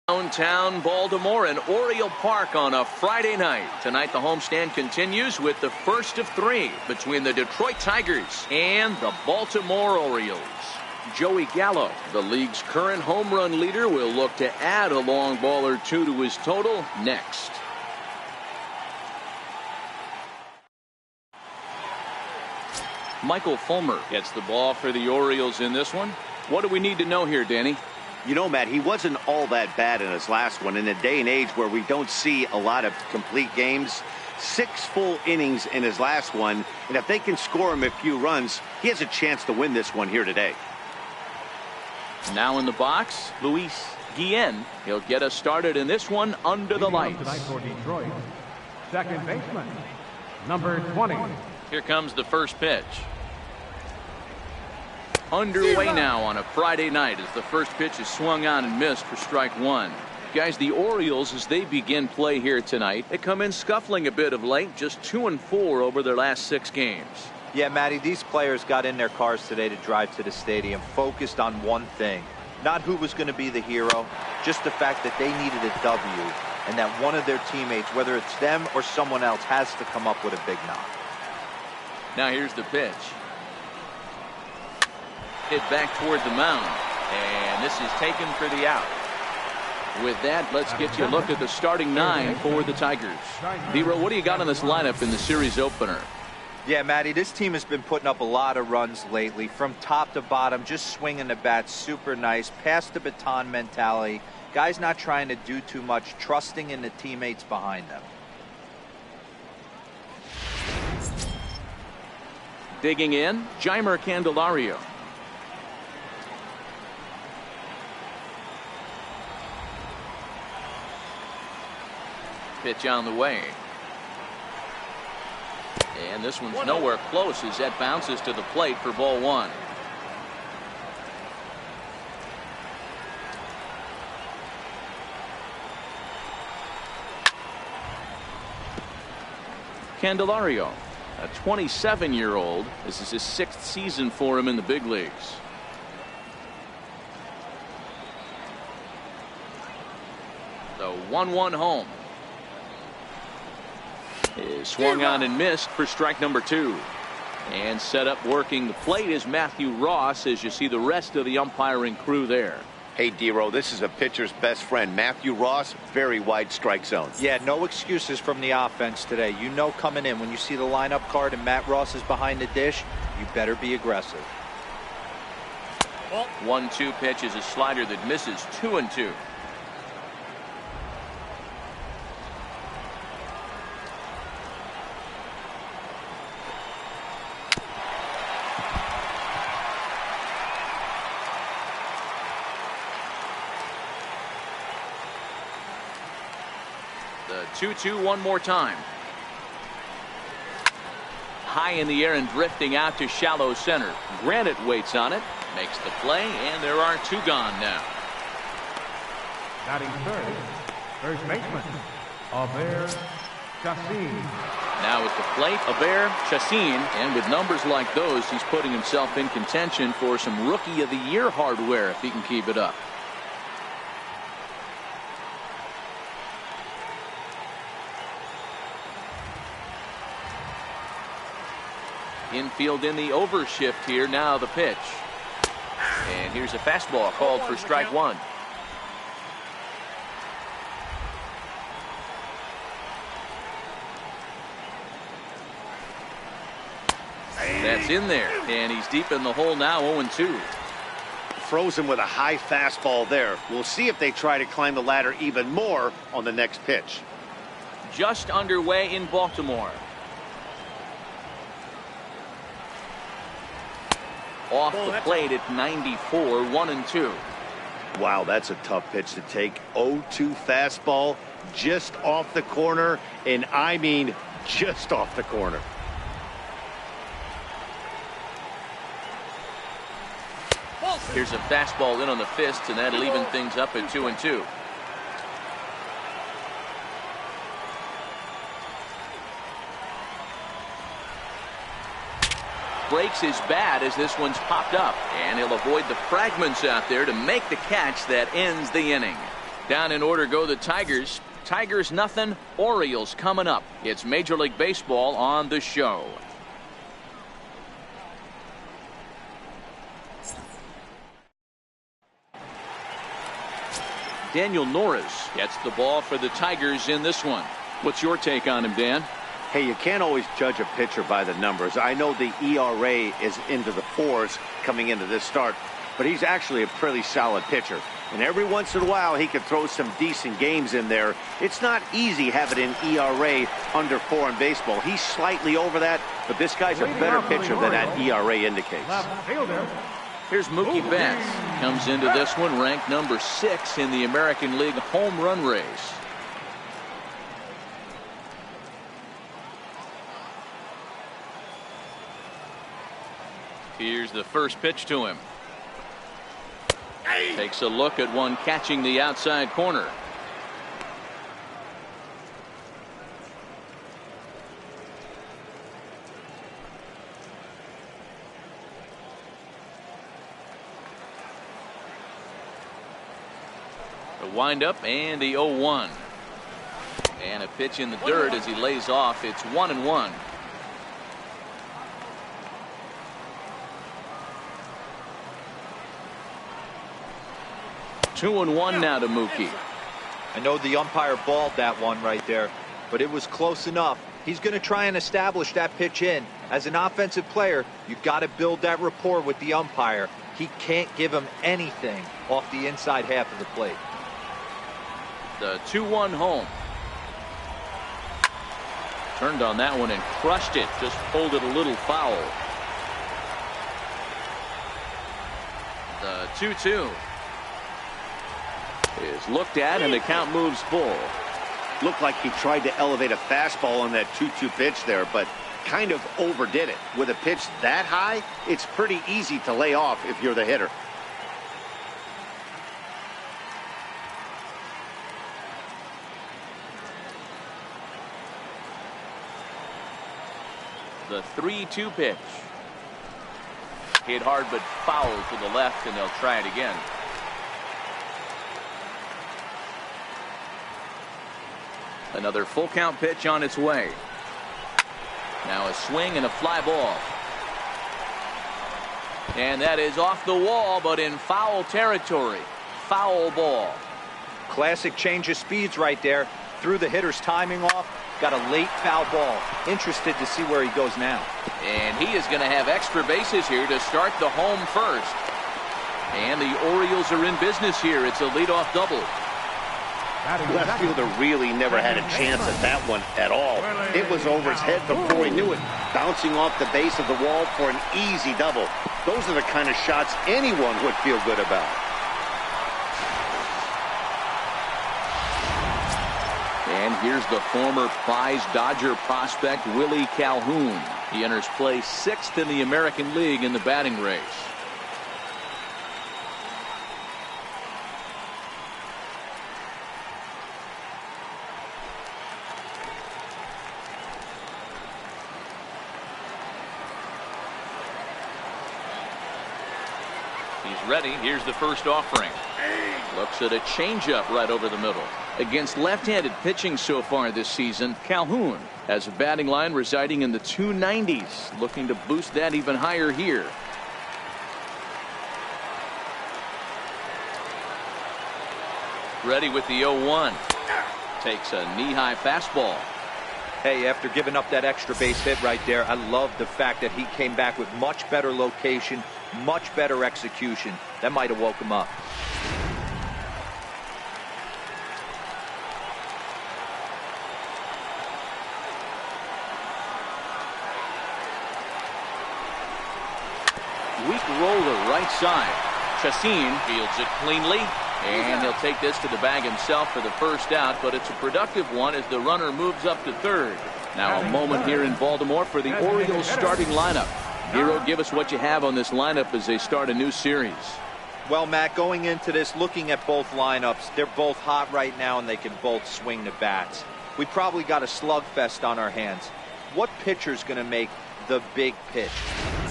Downtown Baltimore and Oriole Park on a Friday night. Tonight the homestand continues with the first of three between the Detroit Tigers and the Baltimore Orioles. Joey Gallo, the league's current home run leader, will look to add a long ball or two to his total next. Michael Fulmer gets the ball for the Orioles in this one. What do we need to know here, Danny? You know, Matt, he wasn't all that bad in his last one. In a day and age where we don't see a lot of complete games, 6 full innings in his last one, and if they can score him a few runs, he has a chance to win this one here today. Now in the box, Luis Guillen. He'll get us started in this one under the lights. Tonight for Detroit, second baseman, number 20. Here comes the first pitch. Underway now on a Friday night as the first pitch is swung on and missed for strike one. Guys, the Orioles, as they begin play here tonight, they come in scuffling a bit of late, just 2-4 over their last 6 games. Yeah, Matty, these players got in their cars today to drive to the stadium, focused on one thing. Not who was going to be the hero, just the fact that they needed a W, and that one of their teammates, whether it's them or someone else, has to come up with a big knock. Now here's the pitch. Hit back toward the mound, and this is taken for the out. With that, let's get you a look at the starting 9 for the Tigers. Vero, what do you got on this lineup in the series opener? Yeah, Matty, this team has been putting up a lot of runs lately, from top to bottom, just swinging the bat super nice, pass the baton mentality. Guys not trying to do too much, trusting in the teammates behind them. Digging in, Jeimer Candelario. Pitch on the way. And this one's nowhere close as that bounces to the plate for ball one. Candelario, a 27-year-old. This is his 6th season for him in the big leagues. The 1-1 home. Is swung on and missed for strike number 2. And set up working the plate is Matthew Ross, as you see the rest of the umpiring crew there. Hey, Dero, this is a pitcher's best friend. Matthew Ross, very wide strike zone. Yeah, no excuses from the offense today. You know coming in when you see the lineup card and Matt Ross is behind the dish, you better be aggressive. 1-2 pitch is a slider that misses 2-2. The 2-2 one more time. High in the air and drifting out to shallow center. Granite waits on it, makes the play, and there are 2 gone now. Batting third, first baseman, Aber Chassin. Now at the plate, Aber Chassin, and with numbers like those, he's putting himself in contention for some Rookie of the Year hardware if he can keep it up. Infield in the overshift here. Now the pitch. And here's a fastball called for strike 1. That's in there. And he's deep in the hole now, 0-2. Frozen with a high fastball there. We'll see if they try to climb the ladder even more on the next pitch. Just underway in Baltimore. Off the plate at 94, 1-2. Wow, that's a tough pitch to take. 0-2 fastball just off the corner, and I mean just off the corner. Here's a fastball in on the fist, and that'll even things up at 2-2. breaks his bat as this one's popped up. And he'll avoid the fragments out there to make the catch that ends the inning. Down in order go the Tigers. Tigers nothing, Orioles coming up. It's Major League Baseball on the show. Daniel Norris gets the ball for the Tigers in this one. What's your take on him, Dan? Hey, you can't always judge a pitcher by the numbers. I know the ERA is into the 4s coming into this start, but he's actually a pretty solid pitcher. And every once in a while, he can throw some decent games in there. It's not easy having an ERA under 4 in baseball. He's slightly over that, but this guy's a better pitcher than that ERA indicates. Here's Mookie Betts. Comes into this one ranked number 6 in the American League home run race. Here's the first pitch to him. Takes a look at one catching the outside corner. The windup and the 0-1. And a pitch in the dirt as he lays off. It's 1-1. Two and one now to Mookie. I know the umpire balled that one right there, but it was close enough. He's going to try and establish that pitch in. As an offensive player, you've got to build that rapport with the umpire. He can't give him anything off the inside half of the plate. The 2-1 home. Turned on that one and crushed it. Just pulled it a little foul. The 2-2 is looked at and the count moves full. Looked like he tried to elevate a fastball on that 2-2 pitch there, but kind of overdid it. With a pitch that high, it's pretty easy to lay off if you're the hitter. The 3-2 pitch. Hit hard but foul to the left, and they'll try it again. Another full count pitch on its way. Now a swing and a fly ball. And that is off the wall, but in foul territory. Foul ball. Classic change of speeds right there. Threw the hitter's timing off. Got a late foul ball. Interested to see where he goes now. And he is going to have extra bases here to start the home first. And the Orioles are in business here. It's a leadoff double. Left fielder really never had a chance at that one at all. It was over his head before he knew it. Bouncing off the base of the wall for an easy double. Those are the kind of shots anyone would feel good about. And here's the former prize Dodger prospect Willie Calhoun. He enters play 6th in the American League in the batting race. He's ready. Here's the first offering. Looks at a changeup right over the middle. Against left-handed pitching so far this season, Calhoun has a batting line residing in the 290s. Looking to boost that even higher here. Ready with the 0-1. Takes a knee-high fastball. Hey, after giving up that extra base hit right there, I love the fact that he came back with much better location, much better execution. That might have woke him up. Weak roller right side. Chassin fields it cleanly, and he'll take this to the bag himself for the first out, but it's a productive one as the runner moves up to third. Now a moment here in Baltimore for the Orioles starting lineup. Hero, give us what you have on this lineup as they start a new series. Well, Matt, going into this, looking at both lineups, they're both hot right now and they can both swing the bats. We probably got a slugfest on our hands. What pitcher's going to make the big pitch?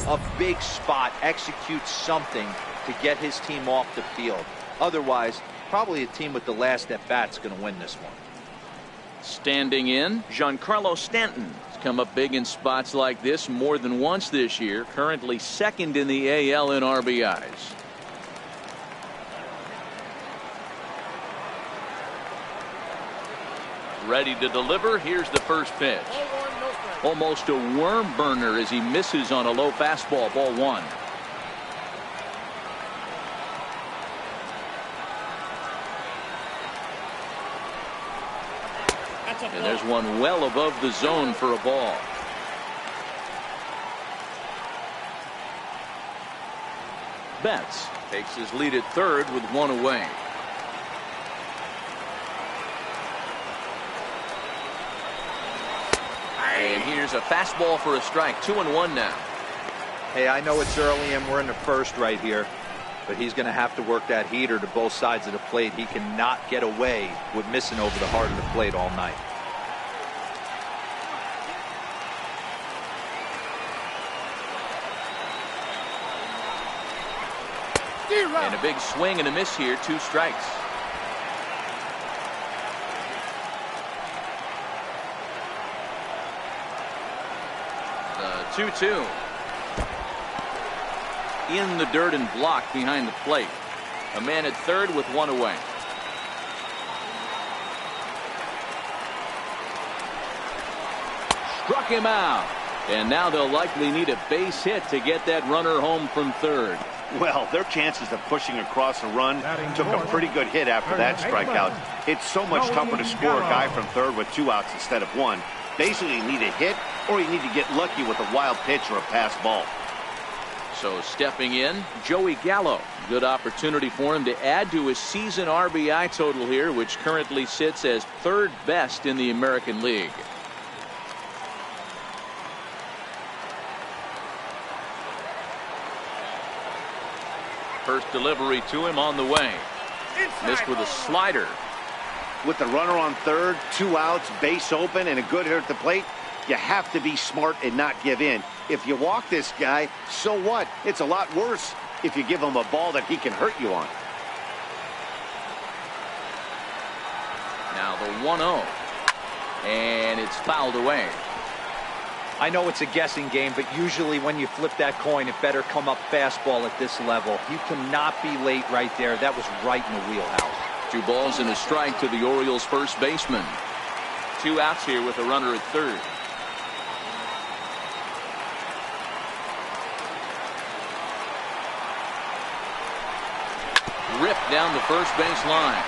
a big spot, execute something to get his team off the field. Otherwise, probably a team with the last at bat's going to win this one. Standing in, Giancarlo Stanton has come up big in spots like this more than once this year. Currently second in the AL in RBIs. Ready to deliver. Here's the first pitch. Almost a worm burner as he misses on a low fastball. Ball one. And there's one well above the zone for a ball. Betts takes his lead at third with one away. And here's a fastball for a strike. 2-1 now. Hey, I know it's early and we're in the first right here, but he's going to have to work that heater to both sides of the plate. He cannot get away with missing over the heart of the plate all night. And a big swing and a miss here. 2 strikes. The 2-2. In the dirt and blocked behind the plate. A man at third with one away. Struck him out. And now they'll likely need a base hit to get that runner home from third. Well, their chances of pushing across a run took a pretty good hit after that strikeout. It's so much tougher to score a guy from third with 2 outs instead of 1. Basically, you need a hit or you need to get lucky with a wild pitch or a pass ball. So stepping in, Joey Gallo. Good opportunity for him to add to his season RBI total here, which currently sits as third best in the American League. First delivery to him on the way. Missed with a slider. With the runner on third, 2 outs, base open, and a good hit at the plate, you have to be smart and not give in. If you walk this guy, so what? It's a lot worse if you give him a ball that he can hurt you on. Now the 1-0. And it's fouled away. I know it's a guessing game, but usually when you flip that coin, it better come up fastball at this level. You cannot be late right there. That was right in the wheelhouse. 2 balls and a strike to the Orioles first baseman. 2 outs here with a runner at third. Ripped down the first base line,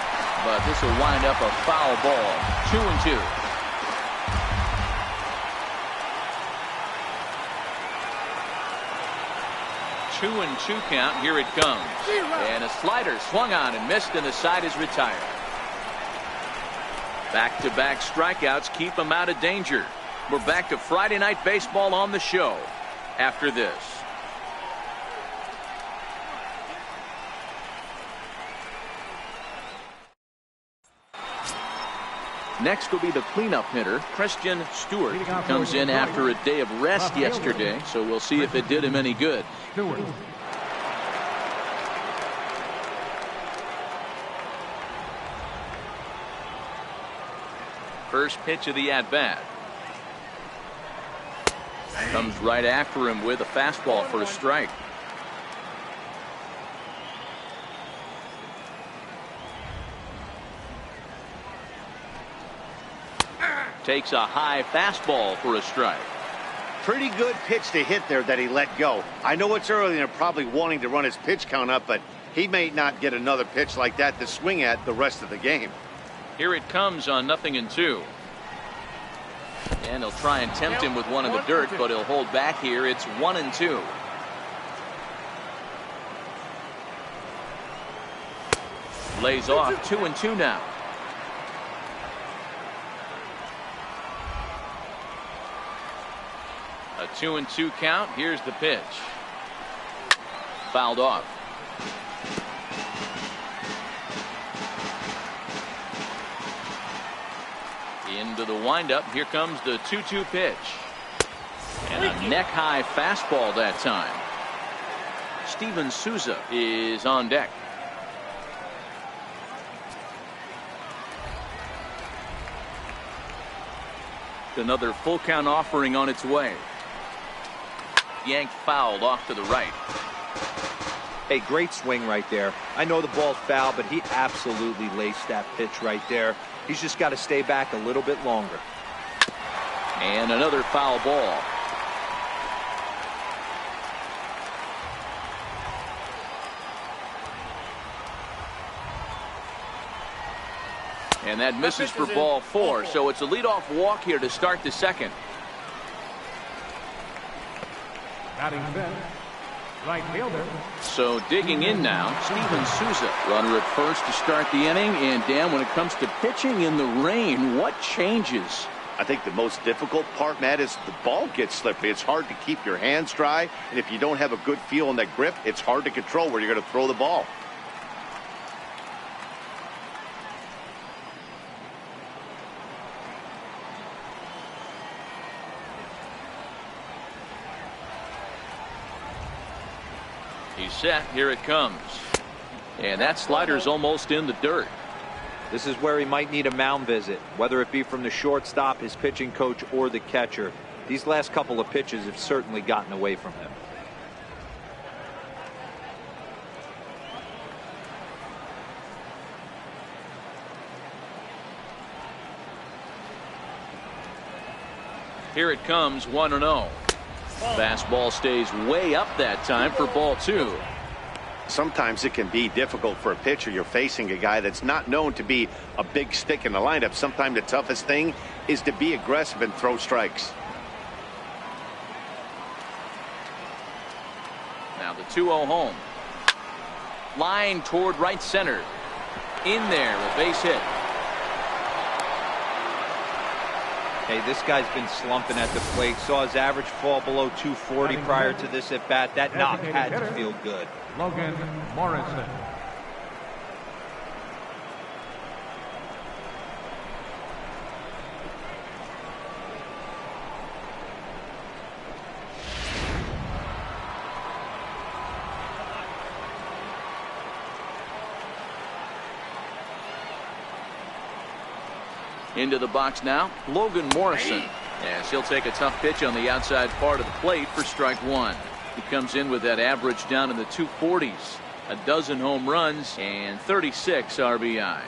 but this will wind up a foul ball. 2-2. 2-2 count. Here it comes. And a slider swung on and missed, and the side is retired. Back-to-back strikeouts keep him out of danger. We're back to Friday Night Baseball on the show after this. Next will be the cleanup hitter, Christian Stewart. He comes in after a day of rest yesterday, so we'll see if it did him any good. First pitch of the at-bat. Comes right after him with a fastball for a strike. Takes a high fastball for a strike. Pretty good pitch to hit there that he let go. I know it's early and they're probably wanting to run his pitch count up, but he may not get another pitch like that to swing at the rest of the game. Here it comes on 0-2. And he'll try and tempt him with one in the dirt, but he'll hold back here. It's 1-2. Lays off. 2-2 now. A 2-2 count. Here's the pitch. Fouled off. Into the windup. Here comes the 2-2 pitch. And a neck-high fastball that time. Steven Souza is on deck. Another full count offering on its way. Yanked fouled off to the right. Hey, great swing right there. I know the ball's foul, but he absolutely laced that pitch right there. He's just got to stay back a little bit longer. And another foul ball. And that misses for ball 4, so it's a leadoff walk here to start the second. Batting fifth, right fielder. So digging in now, Steven Souza. Runner at first to start the inning. And Dan, when it comes to pitching in the rain, what changes? I think the most difficult part, Matt, is the ball gets slippery. It's hard to keep your hands dry, and if you don't have a good feel on that grip, it's hard to control where you're going to throw the ball. He's set. Here it comes. And that slider's almost in the dirt. This is where he might need a mound visit, whether it be from the shortstop, his pitching coach, or the catcher. These last couple of pitches have certainly gotten away from him. Here it comes, 1-0. Fastball stays way up that time for ball 2. Sometimes it can be difficult for a pitcher. You're facing a guy that's not known to be a big stick in the lineup. Sometimes the toughest thing is to be aggressive and throw strikes. Now the 2-0 home. Line toward right center. In there, a base hit. Hey, this guy's been slumping at the plate. Saw his average fall below 240 prior to this at bat. That knock had to feel good. Logan Morrison. Into the box now, Logan Morrison. As he'll take a tough pitch on the outside part of the plate for strike 1. He comes in with that average down in the 240s. A dozen home runs and 36 RBIs.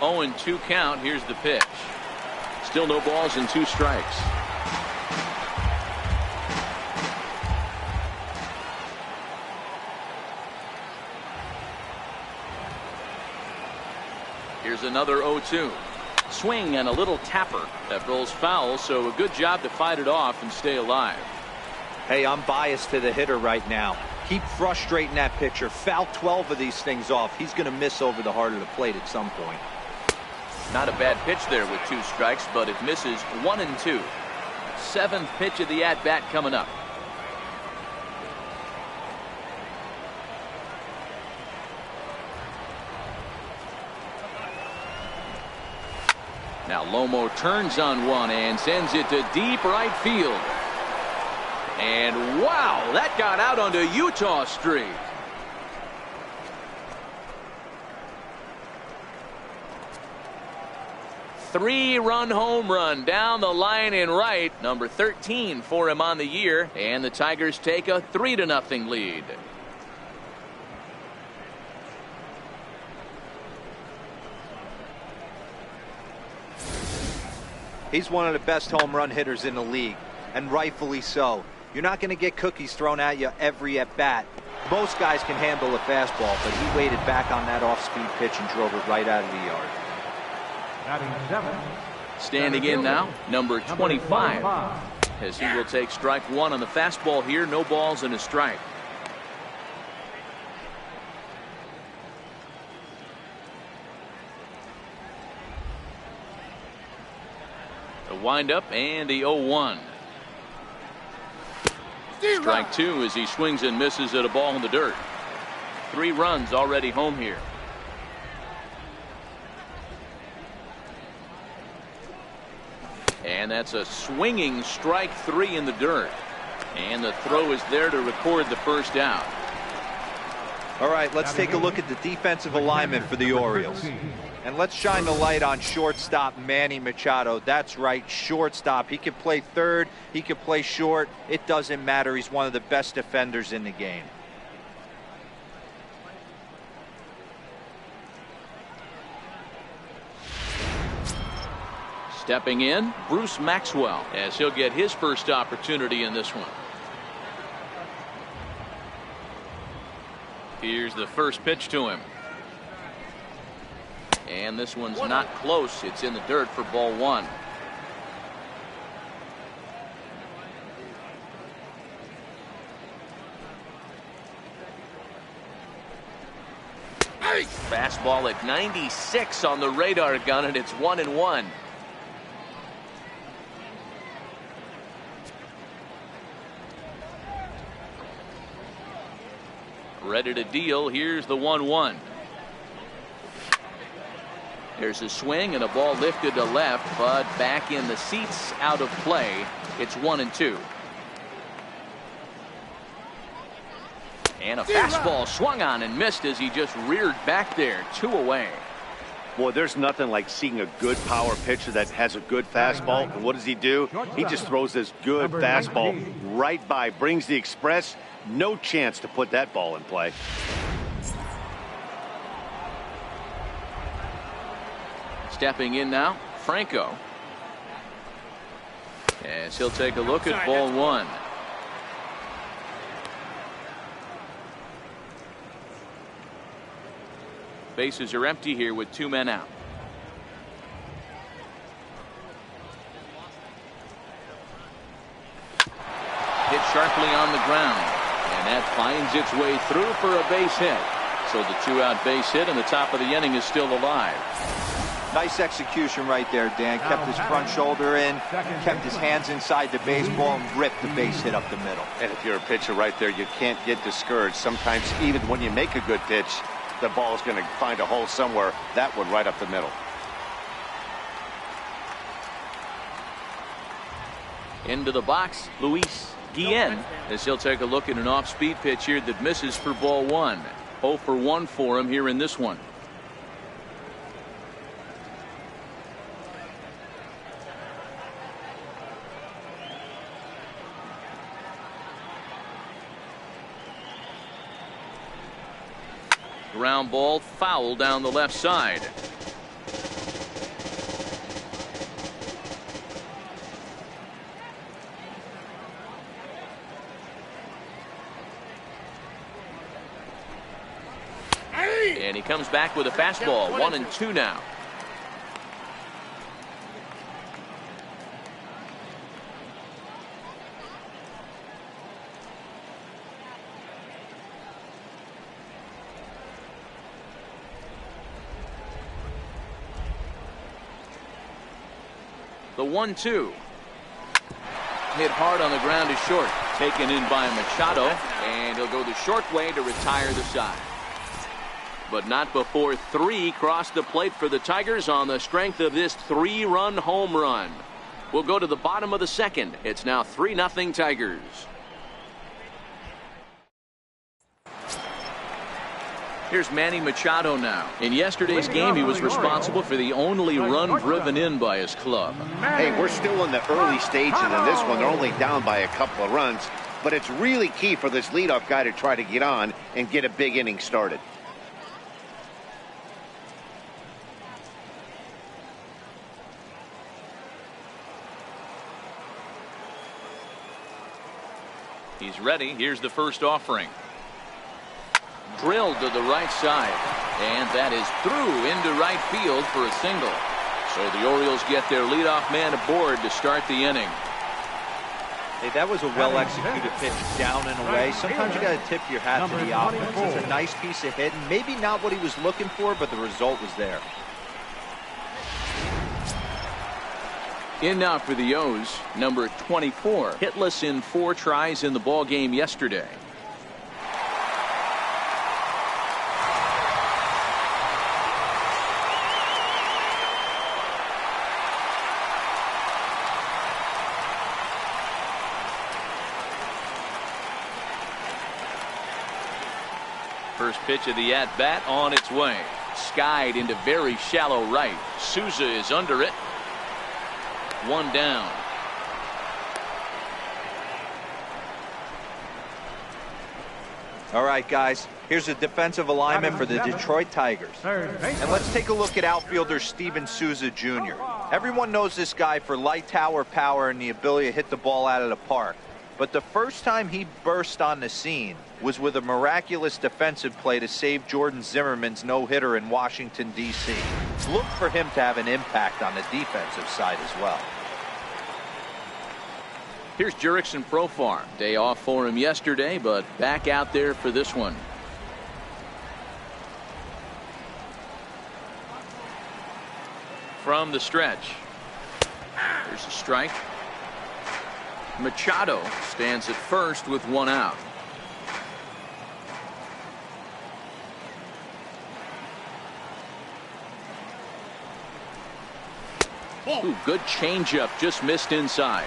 Oh, and 2 count. Here's the pitch. Still no balls and 2 strikes. Here's another 0-2. Swing and a little tapper. That rolls foul, so a good job to fight it off and stay alive. Hey, I'm biased to the hitter right now. Keep frustrating that pitcher. Foul 12 of these things off. He's going to miss over the heart of the plate at some point. Not a bad pitch there with 2 strikes, but it misses 1-2. 7th pitch of the at-bat coming up. Now Lomo turns on one and sends it to deep right field. And wow, that got out onto Utah Street. Three-run home run down the line in right. Number 13 for him on the year. And the Tigers take a 3-0 lead. He's one of the best home run hitters in the league, and rightfully so. You're not going to get cookies thrown at you every at-bat. Most guys can handle a fastball, but he waited back on that off-speed pitch and drove it right out of the yard. Batting 7, Standing in now, number 25, as he will take strike one on the fastball here. No balls and a strike. The windup and the 0-1. Strike two as he swings and misses at a ball in the dirt. 3 runs already home here. And that's a swinging strike 3 in the dirt. And the throw is there to record the first out. All right, let's take a look at the defensive alignment for the Orioles. And let's shine the light on shortstop Manny Machado. That's right, shortstop. He can play third, he can play short. It doesn't matter. He's one of the best defenders in the game. Stepping in, Bruce Maxwell, as he'll get his first opportunity in this one. Here's the first pitch to him. And this one's not close. It's in the dirt for ball 1. Fastball at 96 on the radar gun, and it's 1-1. Ready to deal. Here's the 1-1. There's a swing and a ball lifted to left, but back in the seats, out of play. It's 1-2. And a fastball swung on and missed as he just reared back there. 2 away. Boy, there's nothing like seeing a good power pitcher that has a good fastball. And what does he do? He just throws this good fastball right by, brings the express. No chance to put that ball in play. Stepping in now, Franco. As he'll take a look at ball 1. Bases are empty here with 2 men out. Hit sharply on the ground. And that finds its way through for a base hit. So the 2-out base hit and the top of the inning is still alive. Nice execution right there, Dan. Kept his front shoulder in, kept his hands inside the baseball, and ripped the base hit up the middle. And if you're a pitcher right there, you can't get discouraged. Sometimes even when you make a good pitch, the ball is going to find a hole somewhere. That one right up the middle. Into the box, Luis Guillen, as he'll take a look at an off-speed pitch here that misses for ball 1. 0 for 1 for him here in this one. Ground ball foul down the left side. And he comes back with a fastball. 1-2 now. The 1-2. Hit hard on the ground is short. Taken in by Machado. And he'll go the short way to retire the side. But not before 3 cross the plate for the Tigers on the strength of this 3-run home run. We'll go to the bottom of the second. It's now 3-0 Tigers. Here's Manny Machado now. In yesterday's game, he was responsible for the only run driven in by his club. Hey, we're still in the early stages in this one. They're only down by a couple of runs. But it's really key for this leadoff guy to try to get on and get a big inning started. He's ready. Here's the first offering. Drilled to the right side. And that is through into right field for a single. So the Orioles get their leadoff man aboard to start the inning. Hey, that was a well-executed pitch down and away. Sometimes you got to tip your hat to the offense. It's a nice piece of hitting. Maybe not what he was looking for, but the result was there. In now for the O's, number 24, hitless in 4 tries in the ball game yesterday. First pitch of the at-bat on its way. Skied into very shallow right. Souza is under it. 1 down. All right, guys. Here's a defensive alignment for the Detroit Tigers. And let's take a look at outfielder Steven Souza Jr. Everyone knows this guy for light tower power and the ability to hit the ball out of the park. But the first time he burst on the scene was with a miraculous defensive play to save Jordan Zimmerman's no-hitter in Washington, D.C. Look for him to have an impact on the defensive side as well. Here's Jurickson Profar. Day off for him yesterday, but back out there for this one. From the stretch. There's a strike. Machado stands at first with 1 out. Ooh, good changeup, just missed inside.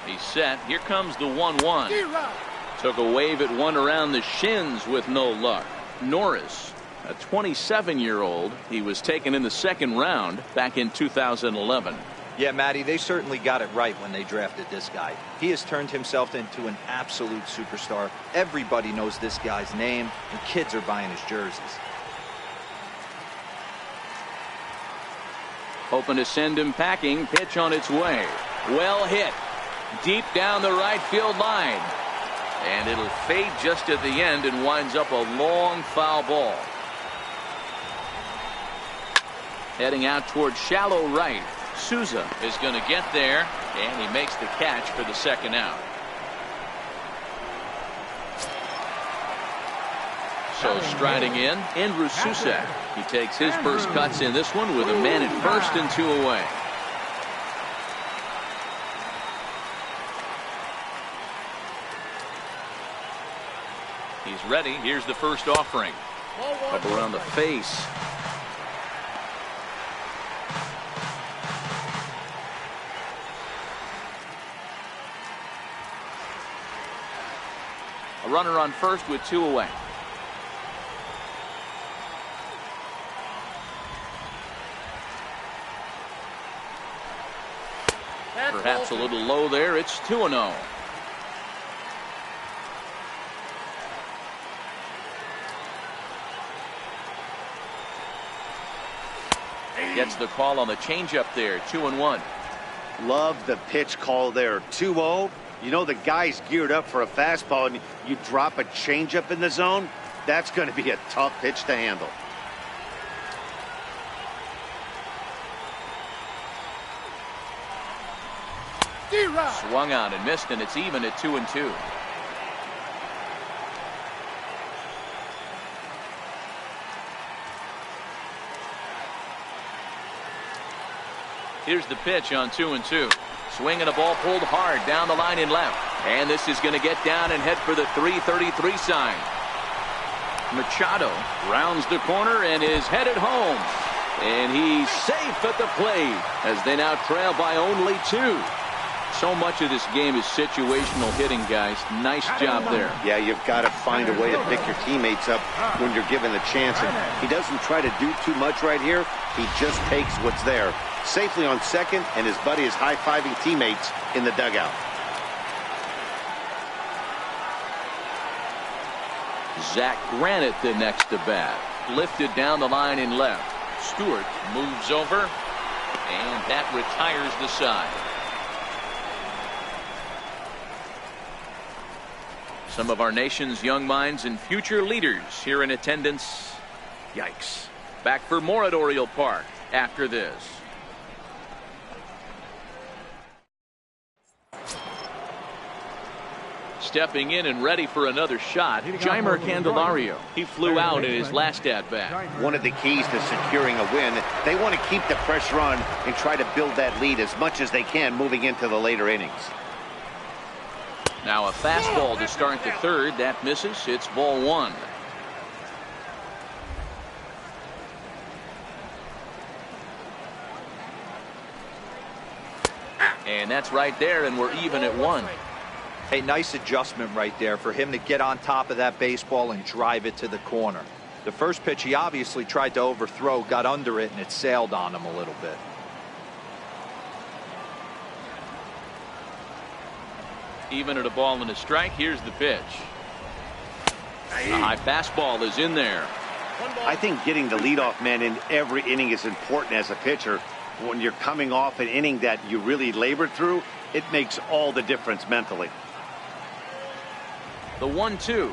He's set. Here comes the 1-1. Took a wave at one around the shins with no luck. Norris, a 27-year-old. He was taken in the 2nd round back in 2011. Yeah, Matty, they certainly got it right when they drafted this guy. He has turned himself into an absolute superstar. Everybody knows this guy's name, and kids are buying his jerseys. Hoping to send him packing. Pitch on its way. Well hit. Deep down the right field line. And it'll fade just at the end and winds up a long foul ball. Heading out toward shallow right. Souza is going to get there, and he makes the catch for the 2nd out. So striding in, Andrew Susac. He takes his first cuts in this one with a man at first and 2 away. He's ready. Here's the first offering. Up around the face. A runner on first with 2 away. Perhaps a little low there. It's 2-0. Gets the call on the changeup there. 2-1. Love the pitch call there. 2-0. You know the guy's geared up for a fastball, and you drop a changeup in the zone. That's going to be a tough pitch to handle. Swung on and missed, and it's even at 2-2. Here's the pitch on 2-2. Swing and a ball pulled hard down the line in left. And this is going to get down and head for the 333 sign. Machado rounds the corner and is headed home. And he's safe at the plate as they now trail by only 2. So much of this game is situational hitting, guys. Nice job there. Yeah, you've got to find a way to pick your teammates up when you're given the chance. And he doesn't try to do too much right here. He just takes what's there. Safely on second, and his buddy is high-fiving teammates in the dugout. Zach Granite the next to bat. Lifted down the line in left. Stewart moves over, and that retires the side. Some of our nation's young minds and future leaders here in attendance. Yikes. Back for more at Oriole Park after this. Stepping in and ready for another shot, Jeimer Candelario. He flew out in his last at-bat. One of the keys to securing a win, they want to keep the pressure on and try to build that lead as much as they can moving into the later innings. Now a fastball to start the third. That misses. It's ball one. And that's right there, and we're even at one. Hey, nice adjustment right there for him to get on top of that baseball and drive it to the corner. The first pitch he obviously tried to overthrow, got under it, and it sailed on him a little bit. Even at a ball and a strike, here's the pitch. A high fastball is in there. I think getting the leadoff man in every inning is important as a pitcher. When you're coming off an inning that you really labored through, it makes all the difference mentally. The 1-2.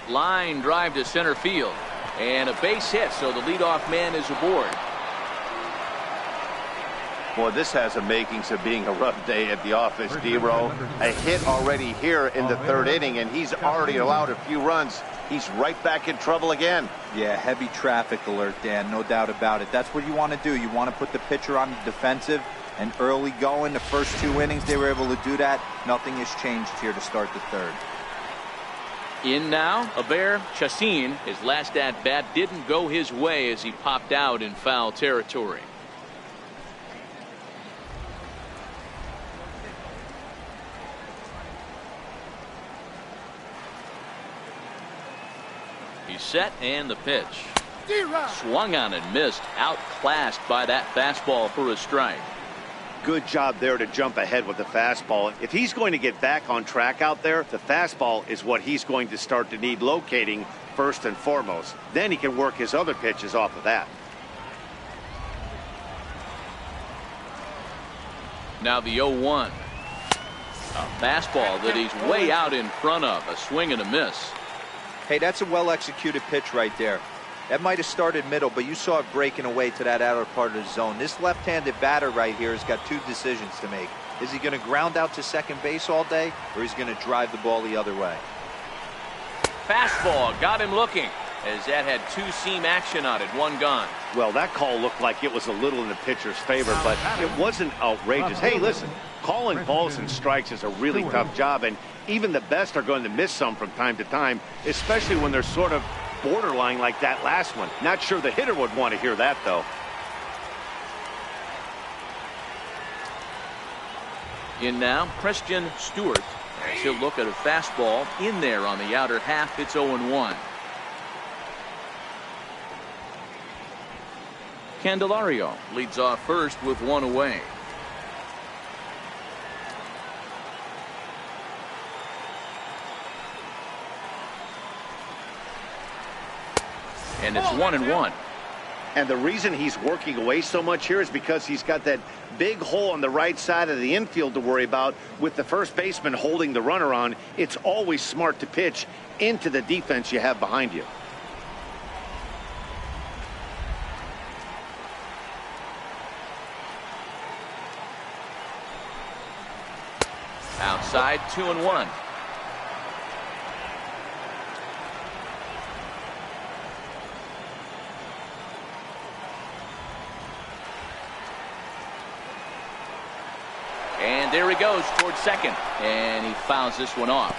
Line drive to center field. And a base hit, so the leadoff man is aboard. Boy, this has the makings of being a rough day at the office, D-Row. A hit already here in the third inning, and he's already allowed a few runs. He's right back in trouble again. Yeah, heavy traffic alert, Dan, no doubt about it. That's what you want to do. You want to put the pitcher on the defensive, and early going, the first two innings, they were able to do that. Nothing has changed here to start the third. In now, Aber Chassin. His last at-bat didn't go his way as he popped out in foul territory. He's set, and the pitch. Swung on and missed. Outclassed by that fastball for a strike. Good job there to jump ahead with the fastball. If he's going to get back on track out there, the fastball is what he's going to start to need locating first and foremost. Then he can work his other pitches off of that. Now the 0-1. A fastball that he's way out in front of. A swing and a miss. Hey, that's a well-executed pitch right there. That might have started middle, but you saw it breaking away to that outer part of the zone. This left-handed batter right here has got two decisions to make. Is he going to ground out to second base all day, or is he going to drive the ball the other way? Fastball got him looking, as that had two-seam action on it. One gone. Well, that call looked like it was a little in the pitcher's favor, but it wasn't outrageous. Hey, listen, calling balls and strikes is a really tough job, and even the best are going to miss some from time to time, especially when they're sort of borderline like that last one. Not sure the hitter would want to hear that, though. In now, Christian Stewart. As he'll look at a fastball in there on the outer half. It's 0-1. Candelario leads off first with one away. And it's 1-1. And the reason he's working away so much here is because he's got that big hole on the right side of the infield to worry about. With the first baseman holding the runner on, it's always smart to pitch into the defense you have behind you. Outside, 2-1. And there he goes towards second, and he fouls this one off.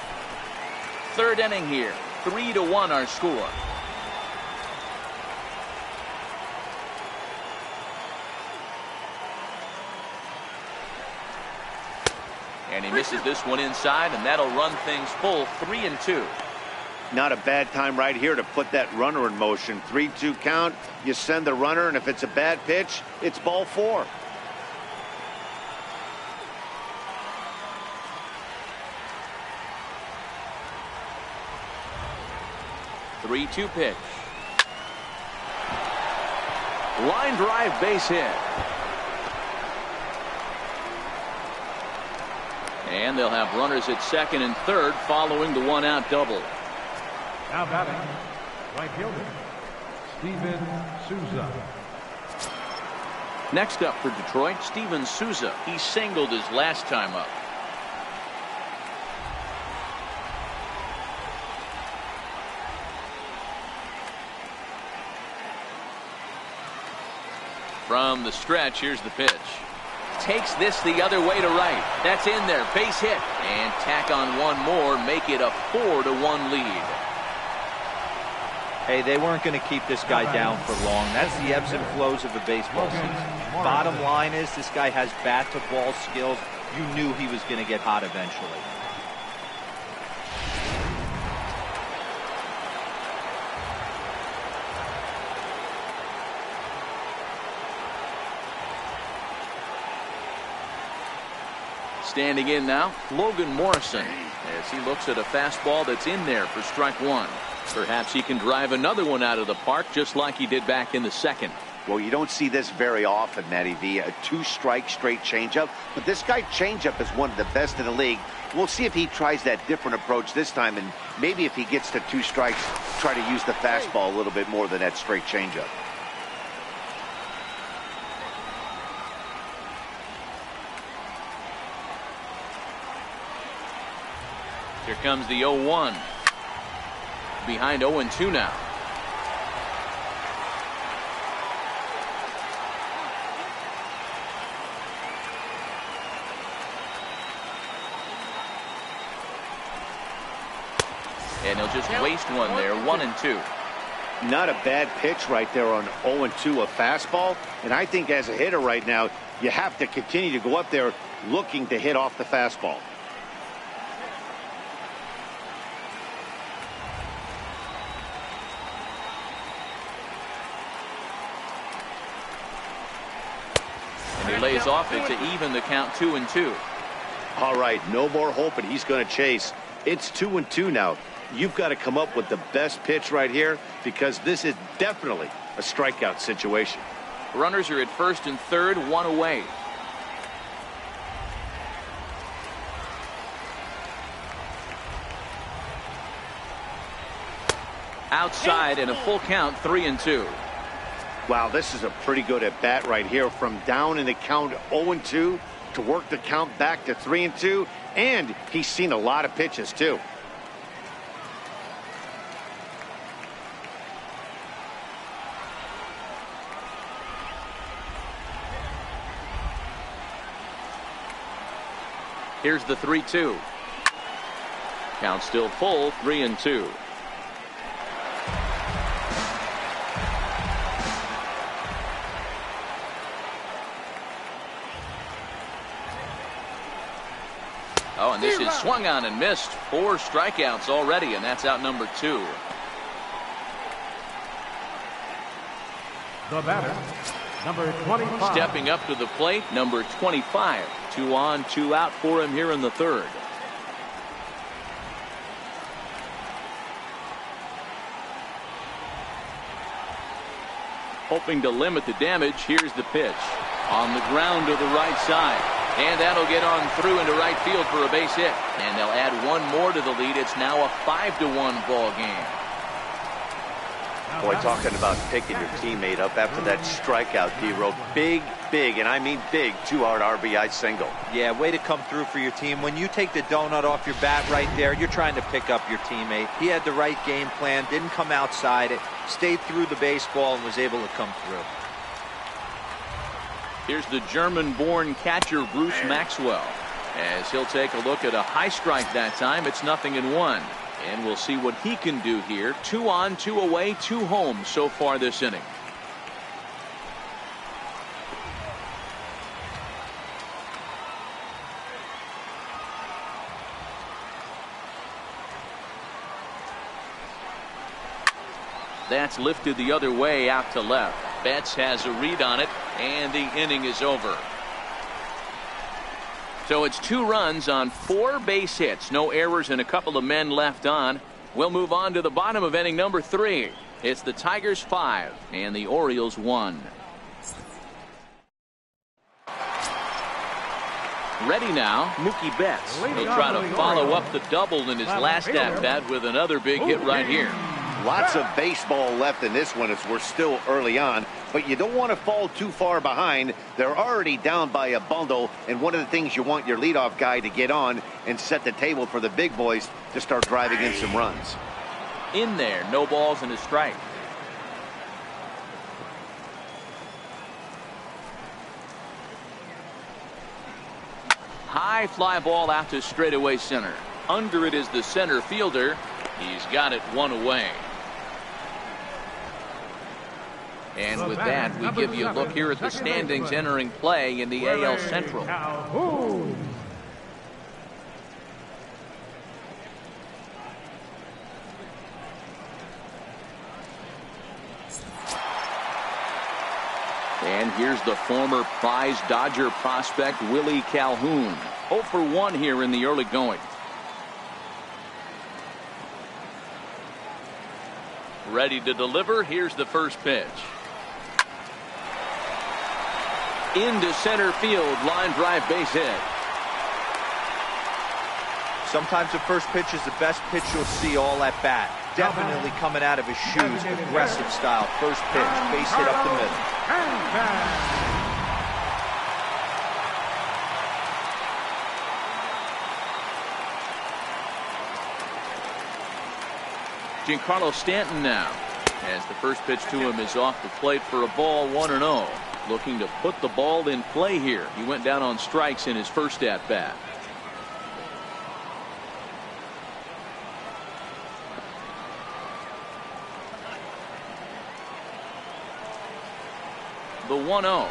Third inning here, 3-1 our score. And he misses this one inside, and that'll run things full 3-2. Not a bad time right here to put that runner in motion. 3-2 count, you send the runner, and if it's a bad pitch, it's ball 4. 3-2 pitch. Line drive, base hit. And they'll have runners at second and third following the one-out double. Now batting, right fielder, Steven Souza. Next up for Detroit, Steven Souza. He singled his last time up. From the stretch, here's the pitch. Takes this the other way to right. That's in there. Base hit. And tack on one more. Make it a 4-1 lead. Hey, they weren't going to keep this guy down for long. That's the ebbs and flows of a baseball season. Bottom line is this guy has bat-to-ball skills. You knew he was going to get hot eventually. Standing in now, Logan Morrison, as he looks at a fastball that's in there for strike one. Perhaps he can drive another one out of the park just like he did back in the second. Well, you don't see this very often, Matty V. A two-strike straight changeup. But this guy changeup is one of the best in the league. We'll see if he tries that different approach this time. And maybe if he gets to 2 strikes, try to use the fastball a little bit more than that straight changeup. Here comes the 0-1. Behind 0-2 now. And he'll just waste one there, 1-2. Not a bad pitch right there on 0-2, a fastball. And I think as a hitter right now, you have to continue to go up there looking to hit off the fastball. And he lays off it to even the count 2-2. All right, no more hoping he's going to chase. It's 2-2 now. You've got to come up with the best pitch right here because this is definitely a strikeout situation. Runners are at first and third, one away. Outside and a full count, 3-2. Wow, this is a pretty good at bat right here from down in the count 0-2 to work the count back to 3-2, and he's seen a lot of pitches too. Here's the 3-2. Count still full, 3-2. Oh, and this is swung on and missed. 4 strikeouts already, and that's out number 2. The batter, number 25. Stepping up to the plate, number 25. 2 on, 2 out for him here in the third. Hoping to limit the damage, here's the pitch. On the ground to the right side. And that'll get on through into right field for a base hit. And they'll add one more to the lead. It's now a 5-1 ball game. Boy, talking about picking your teammate up after that strikeout, D-Row. Big, and I mean big, 2-out RBI single. Yeah, way to come through for your team. When you take the donut off your bat right there, you're trying to pick up your teammate. He had the right game plan, didn't come outside it, stayed through the baseball and was able to come through. Here's the German-born catcher Bruce Maxwell. As he'll take a look at a high strike that time, it's 0-1. And we'll see what he can do here. 2 on, 2 away, 2 home so far this inning. That's lifted the other way out to left. Betts has a read on it, and the inning is over. So it's 2 runs on 4 base hits. No errors and a couple of men left on. We'll move on to the bottom of inning number 3. It's the Tigers 5 and the Orioles 1. Ready now, Mookie Betts. He'll try to follow up the double in his last at-bat with another big hit right here. Lots of baseball left in this one as we're still early on, but you don't want to fall too far behind. They're already down by a bundle, and one of the things you want your leadoff guy to get on and set the table for the big boys to start driving in some runs. In there, no balls and a strike. High fly ball out to straightaway center. Under it is the center fielder. He's got it one away. And with that, we give you a look here at the standings entering play in the AL Central. And here's the former prize Dodger prospect Willie Calhoun. 0 for 1 here in the early going. Ready to deliver. Here's the first pitch. Into center field, line drive, base hit. Sometimes the first pitch is the best pitch you'll see all at bat. Definitely coming out of his shoes, aggressive style. First pitch, base hit up the middle. Giancarlo Stanton now, as the first pitch to him is off the plate for a ball, 1-0. Looking to put the ball in play here. He went down on strikes in his first at bat. The 1-0.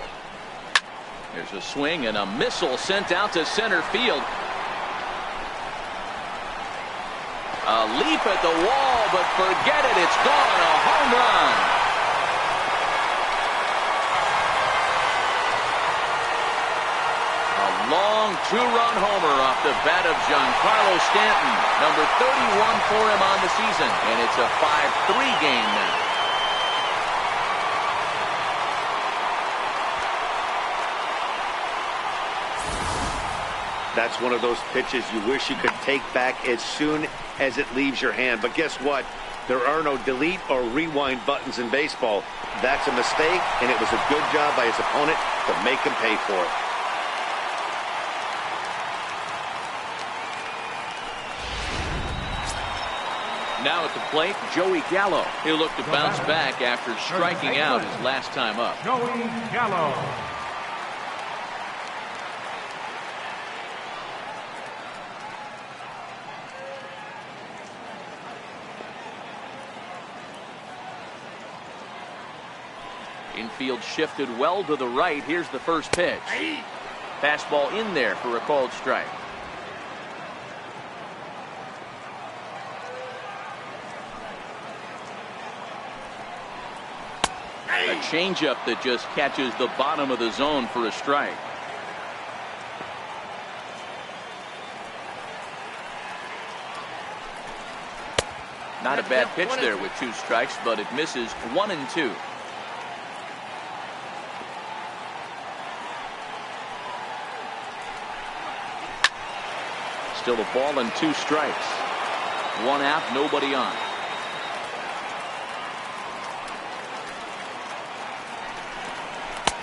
There's a swing and a missile sent out to center field. A leap at the wall, but forget it. It's gone. A home run. A long two-run homer off the bat of Giancarlo Stanton. Number 31 for him on the season. And it's a 5-3 game now. That's one of those pitches you wish you could take back as soon as it leaves your hand. But guess what? There are no delete or rewind buttons in baseball. That's a mistake, and it was a good job by his opponent to make him pay for it. Now at the plate, Joey Gallo. He'll look to bounce back after striking out his last time up. Joey Gallo. Infield shifted well to the right. Here's the first pitch. Fastball in there for a called strike. A changeup that just catches the bottom of the zone for a strike. Not a bad pitch there with 2 strikes, but it misses 1 and 2. Still a ball and 2 strikes. 1 out, nobody on.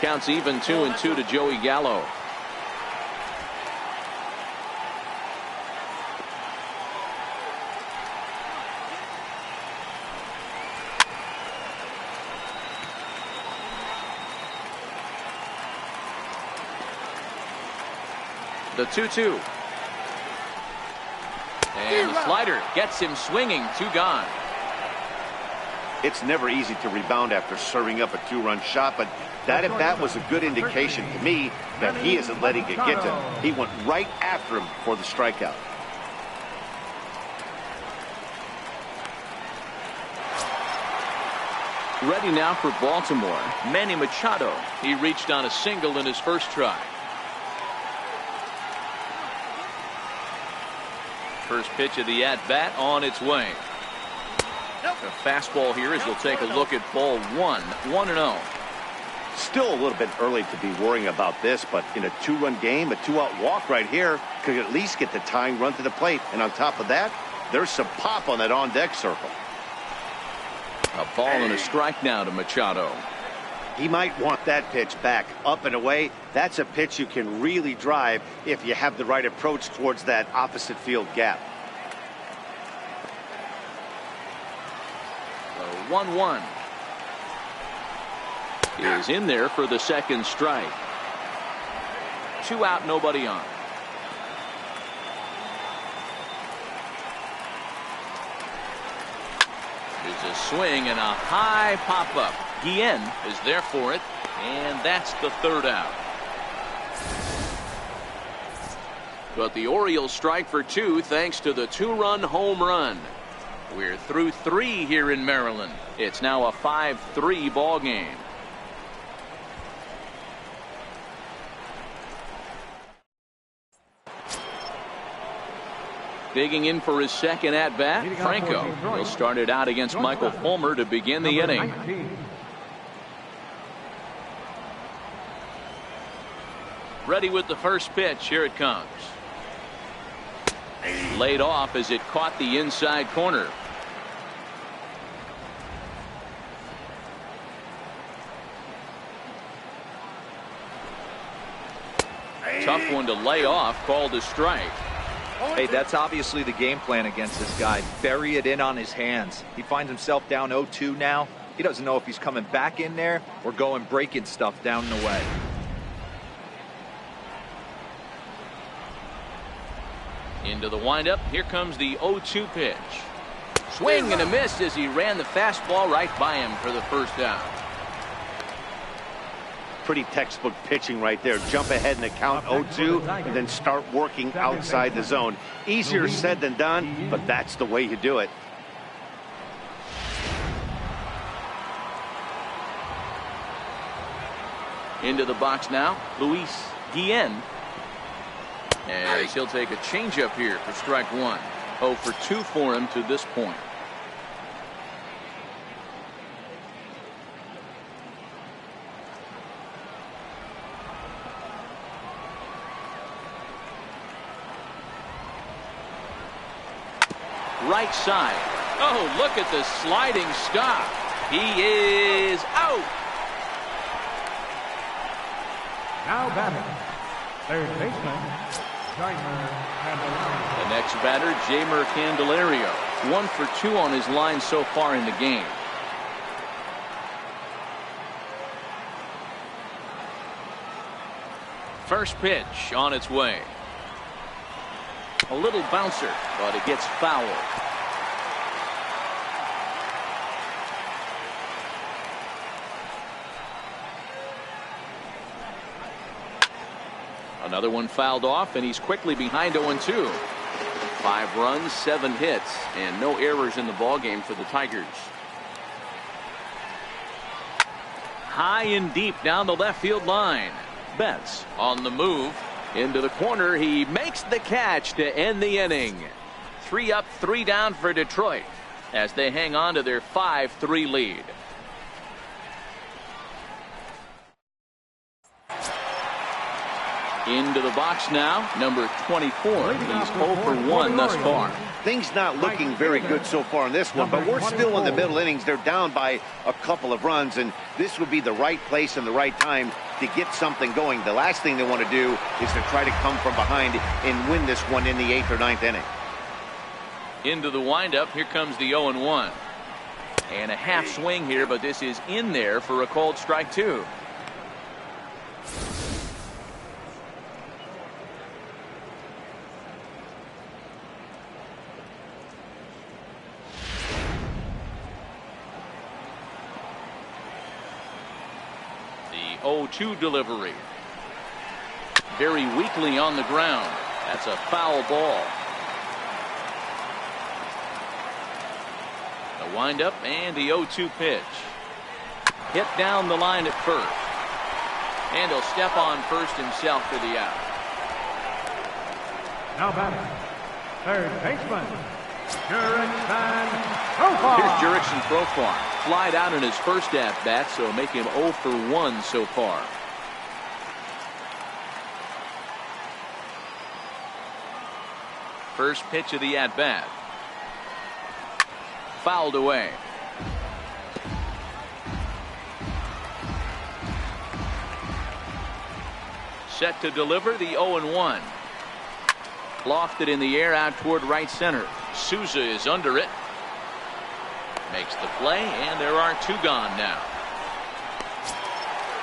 Counts even 2-2 to Joey Gallo. The 2-2. And the slider gets him swinging. 2 gone. It's never easy to rebound after serving up a 2-run shot, but that at bat was a good indication to me that he isn't letting it get to him. He went right after him for the strikeout. Ready now for Baltimore. Manny Machado. He reached on a single in his first try. First pitch of the at-bat on its way. A fastball here as we'll take a look at ball 1. 1-0. Still a little bit early to be worrying about this, but in a 2-run game, a 2-out walk right here could at least get the tying run to the plate. And on top of that, there's some pop on that on-deck circle. A ball and a strike now to Machado. He might want that pitch back, up and away. That's a pitch you can really drive if you have the right approach towards that opposite field gap. The 1-1 is in there for the second strike. 2 out, nobody on. There's a swing and a high pop-up. Guillen is there for it, and that's the 3rd out. But the Orioles strike for 2 thanks to the 2-run home run. We're through 3 here in Maryland. It's now a 5-3 ball game. Digging in for his second at-bat, Franco will start it out against Michael Fulmer to begin the inning. 19. Ready with the first pitch. Here it comes. Laid off as it caught the inside corner. Tough one to lay off, called a strike. Hey, that's obviously the game plan against this guy. Bury it in on his hands. He finds himself down 0-2 now. He doesn't know if he's coming back in there or going breaking stuff down the way. Into the windup. Here comes the 0-2 pitch. Swing and a miss as he ran the fastball right by him for the first out. Pretty textbook pitching right there. Jump ahead in the count 0-2 and then start working outside the zone. Easier said than done, but that's the way you do it. Into the box now, Luis Guillen. As he'll take a changeup here for strike 1. 0 for 2 for him to this point. Right side. Oh, look at the sliding stop. He is out. Now batting, third baseman, Jamer Candelario. The next batter, Jamer Candelario. 1 for 2 on his line so far in the game. First pitch on its way. A little bouncer, but it gets fouled. Another one fouled off, and he's quickly behind 0-2. 5 runs, 7 hits, and no errors in the ballgame for the Tigers. High and deep down the left field line. Betts on the move. Into the corner, he makes the catch to end the inning. 3 up, 3 down for Detroit as they hang on to their 5-3 lead. Into the box now, number 24. He's 0 for 1 thus far. Things not looking very good so far in this one, but we're still in the middle innings. They're down by a couple of runs, and this would be the right place and the right time to get something going. The last thing they want to do is to try to come from behind and win this one in the 8th or 9th inning. Into the windup, here comes the 0-1. And a half swing here, but this is in there for a called strike 2. The 0-2 delivery. Very weakly on the ground. That's a foul ball. The windup and the 0-2 pitch. Hit down the line at first. And he'll step on first himself for the out. Now batting, third baseman, Jurickson Profar. Here's Jurickson Profar. flied out in his first at-bat, so make him 0 for 1 so far. First pitch of the at-bat. Fouled away. Set to deliver the 0-1. Lofted in the air out toward right center. Souza is under it. Makes the play, and there are 2 gone now.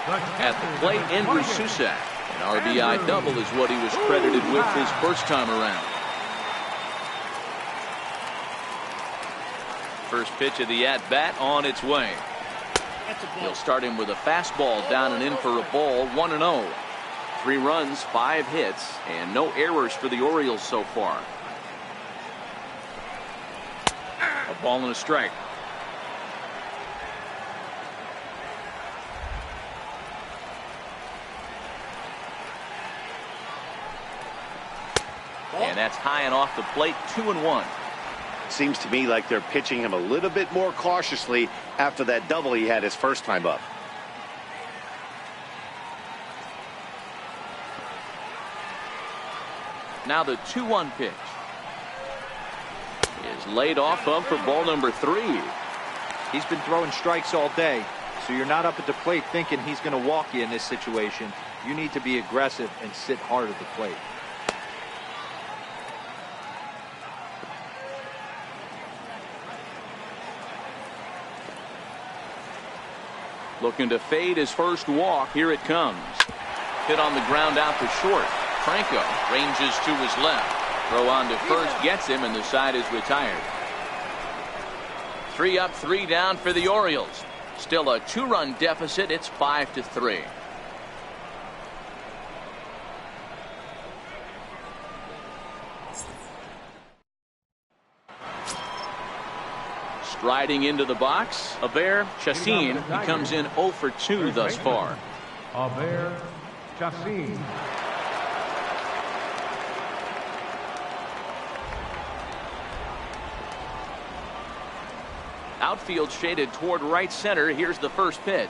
At the plate, Andrew Susac. An RBI double is what he was credited with his first time around. First pitch of the at-bat on its way. He'll start him with a fastball down and in for a ball, 1-0. 3 runs, 5 hits, and no errors for the Orioles so far. A ball and a strike. And that's high and off the plate, 2-1. Seems to me like they're pitching him a little bit more cautiously after that double he had his first time up. Now the 2-1 pitch is laid off of for ball number 3. He's been throwing strikes all day, so you're not up at the plate thinking he's going to walk you in this situation. You need to be aggressive and sit hard at the plate. Looking to fade his first walk. Here it comes. Hit on the ground out to short. Franco ranges to his left. Throw on to first gets him, and the side is retired. 3 up, 3 down for the Orioles. Still a 2-run deficit. It's 5-3. Striding into the box, Aver Chassin. He comes in 0 for 2 thus far. Aver Chassin. Outfield shaded toward right center. Here's the first pitch.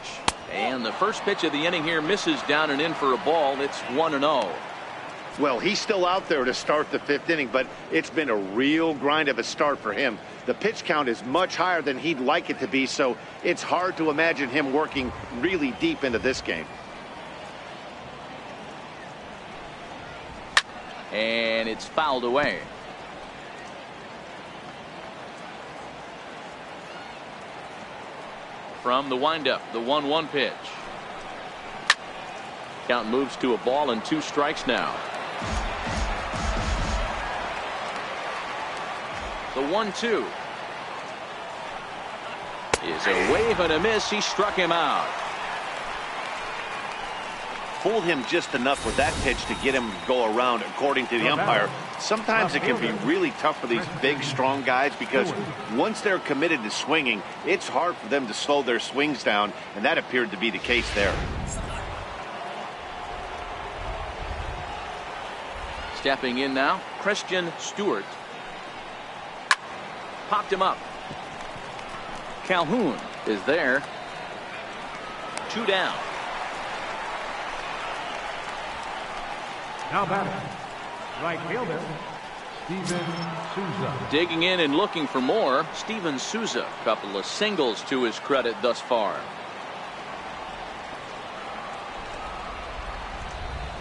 And the first pitch of the inning here misses down and in for a ball. It's 1-0. Well, he's still out there to start the 5th inning, but it's been a real grind of a start for him. The pitch count is much higher than he'd like it to be, so it's hard to imagine him working really deep into this game. And it's fouled away. From the windup, the 1-1 pitch. Count moves to a ball and 2 strikes now. The 1-2 is a wave and a miss. He struck him out. Fooled him just enough with that pitch to get him to go around, according to the umpire. Sometimes it can be really tough for these big, strong guys because once they're committed to swinging, it's hard for them to slow their swings down, and that appeared to be the case there. Stepping in now, Christian Stewart. Popped him up. Calhoun is there. 2 down. Now batting, right fielder, Steven Souza. Digging in and looking for more, Steven Souza. Couple of singles to his credit thus far.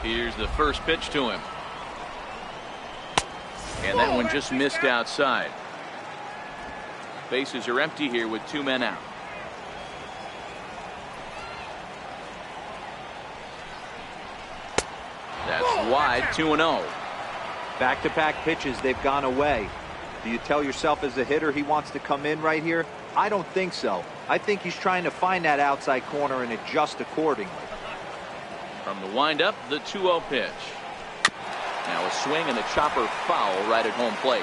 Here's the first pitch to him. And that one just missed outside. Bases are empty here with 2 men out. That's wide, 2-0. Back-to-back pitches, they've gone away. Do you tell yourself as a hitter he wants to come in right here? I don't think so. I think he's trying to find that outside corner and adjust accordingly. From the windup, the 2-0 pitch. Now a swing and a chopper foul right at home plate.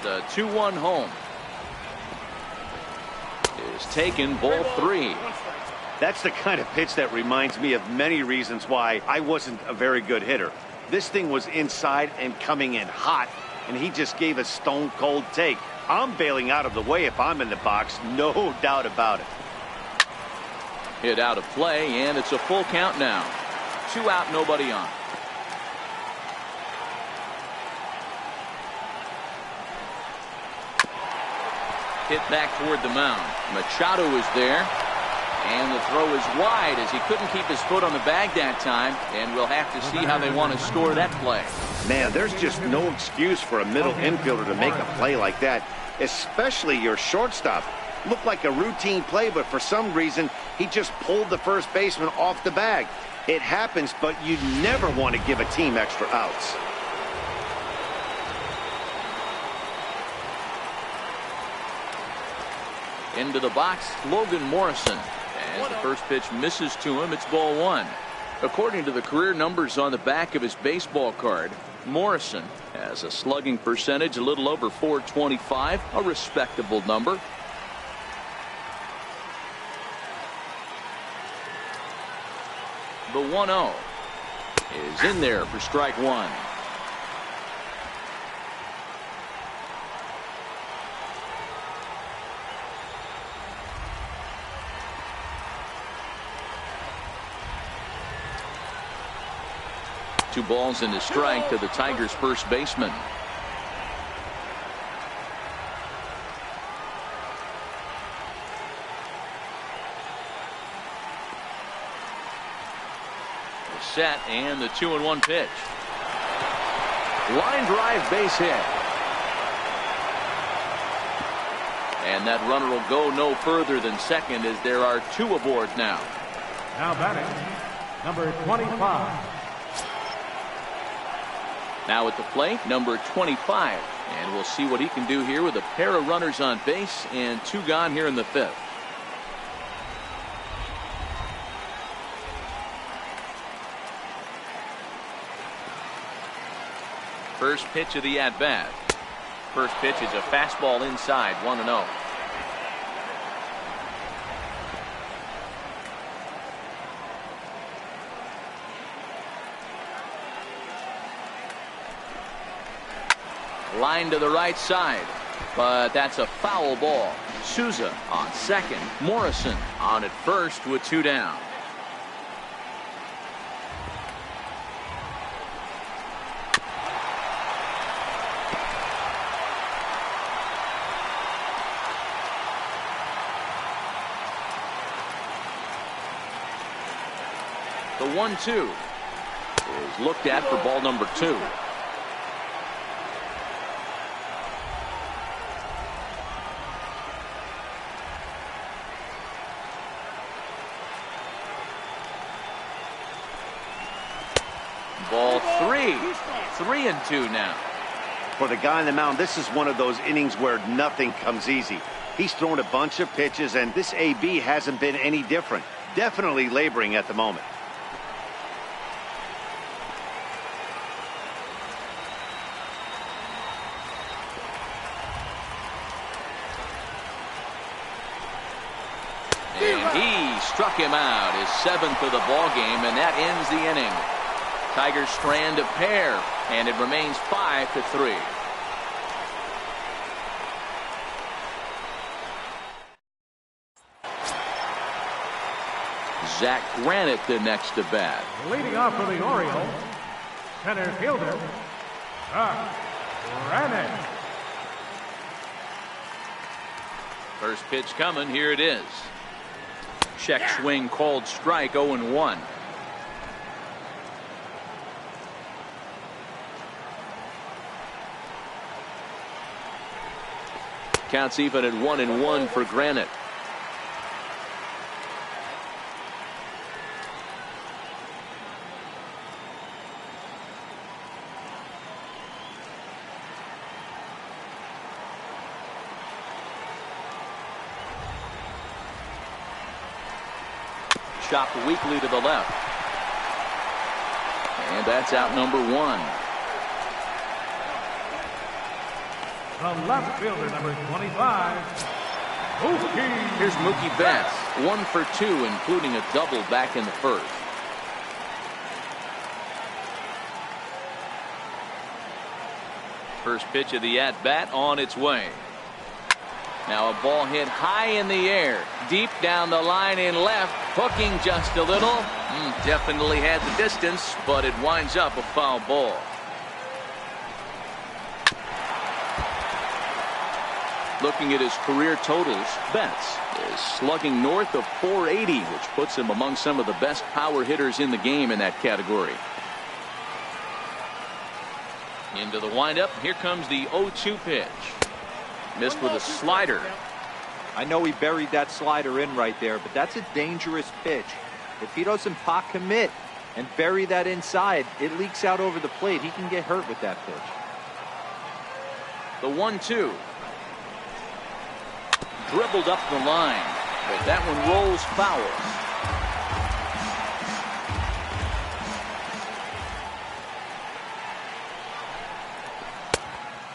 The 2-1 home is taken, ball 3. That's the kind of pitch that reminds me of many reasons why I wasn't a very good hitter. This thing was inside and coming in hot, and he just gave a stone-cold take. I'm bailing out of the way if I'm in the box, no doubt about it. Hit out of play, and it's a full count now. 2 out, nobody on. Hit back toward the mound. Machado is there. And the throw is wide as he couldn't keep his foot on the bag that time. And we'll have to see how they want to score that play. Man, there's just no excuse for a middle infielder to make a play like that, especially your shortstop. Looked like a routine play, but for some reason, he just pulled the first baseman off the bag. It happens, but you never want to give a team extra outs. Into the box, Logan Morrison. As the first pitch misses to him, it's ball 1. According to the career numbers on the back of his baseball card, Morrison has a slugging percentage a little over .425, a respectable number. The 1-0 is in there for strike 1. Two balls and a strike to the Tigers' first baseman. Set, and the 2-1 pitch. Line drive, base hit. And that runner will go no further than second as there are 2 aboard now. Now batting, number 25. Now at the plate, number 25. And we'll see what he can do here with a pair of runners on base and 2 gone here in the 5th. First pitch of the at-bat. First pitch is a fastball inside, 1-0. Line to the right side, but that's a foul ball. Souza on second, Morrison on at first with 2 down. The 1-2 is looked at for ball number 2. Ball 3. 3-2 now. For the guy on the mound, this is one of those innings where nothing comes easy. He's thrown a bunch of pitches, and this AB hasn't been any different. Definitely laboring at the moment. And he struck him out, his 7th of the ball game, and that ends the inning. Tigers strand a pair, and it remains 5-3. Zach Granite the next to bat. Leading off for the Orioles, center fielder, Zach Granite. First pitch coming, here it is. Check swing called strike, 0-1. Counts even at 1-1 for Granite. Chopped weakly to the left. And that's out number 1. The left fielder, number 25, Mookie. Here's Mookie Betts, 1 for 2, including a double back in the first. First pitch of the at-bat on its way. Now a ball hit high in the air, deep down the line in left, hooking just a little. Definitely had the distance, but it winds up a foul ball. Looking at his career totals, Betts is slugging north of .480, which puts him among some of the best power hitters in the game in that category. Into the windup. Here comes the 0-2 pitch. Missed with a slider. I know he buried that slider in right there, but that's a dangerous pitch. If he doesn't pot commit and bury that inside, it leaks out over the plate. He can get hurt with that pitch. The 1-2. Dribbled up the line, but that one rolls foul.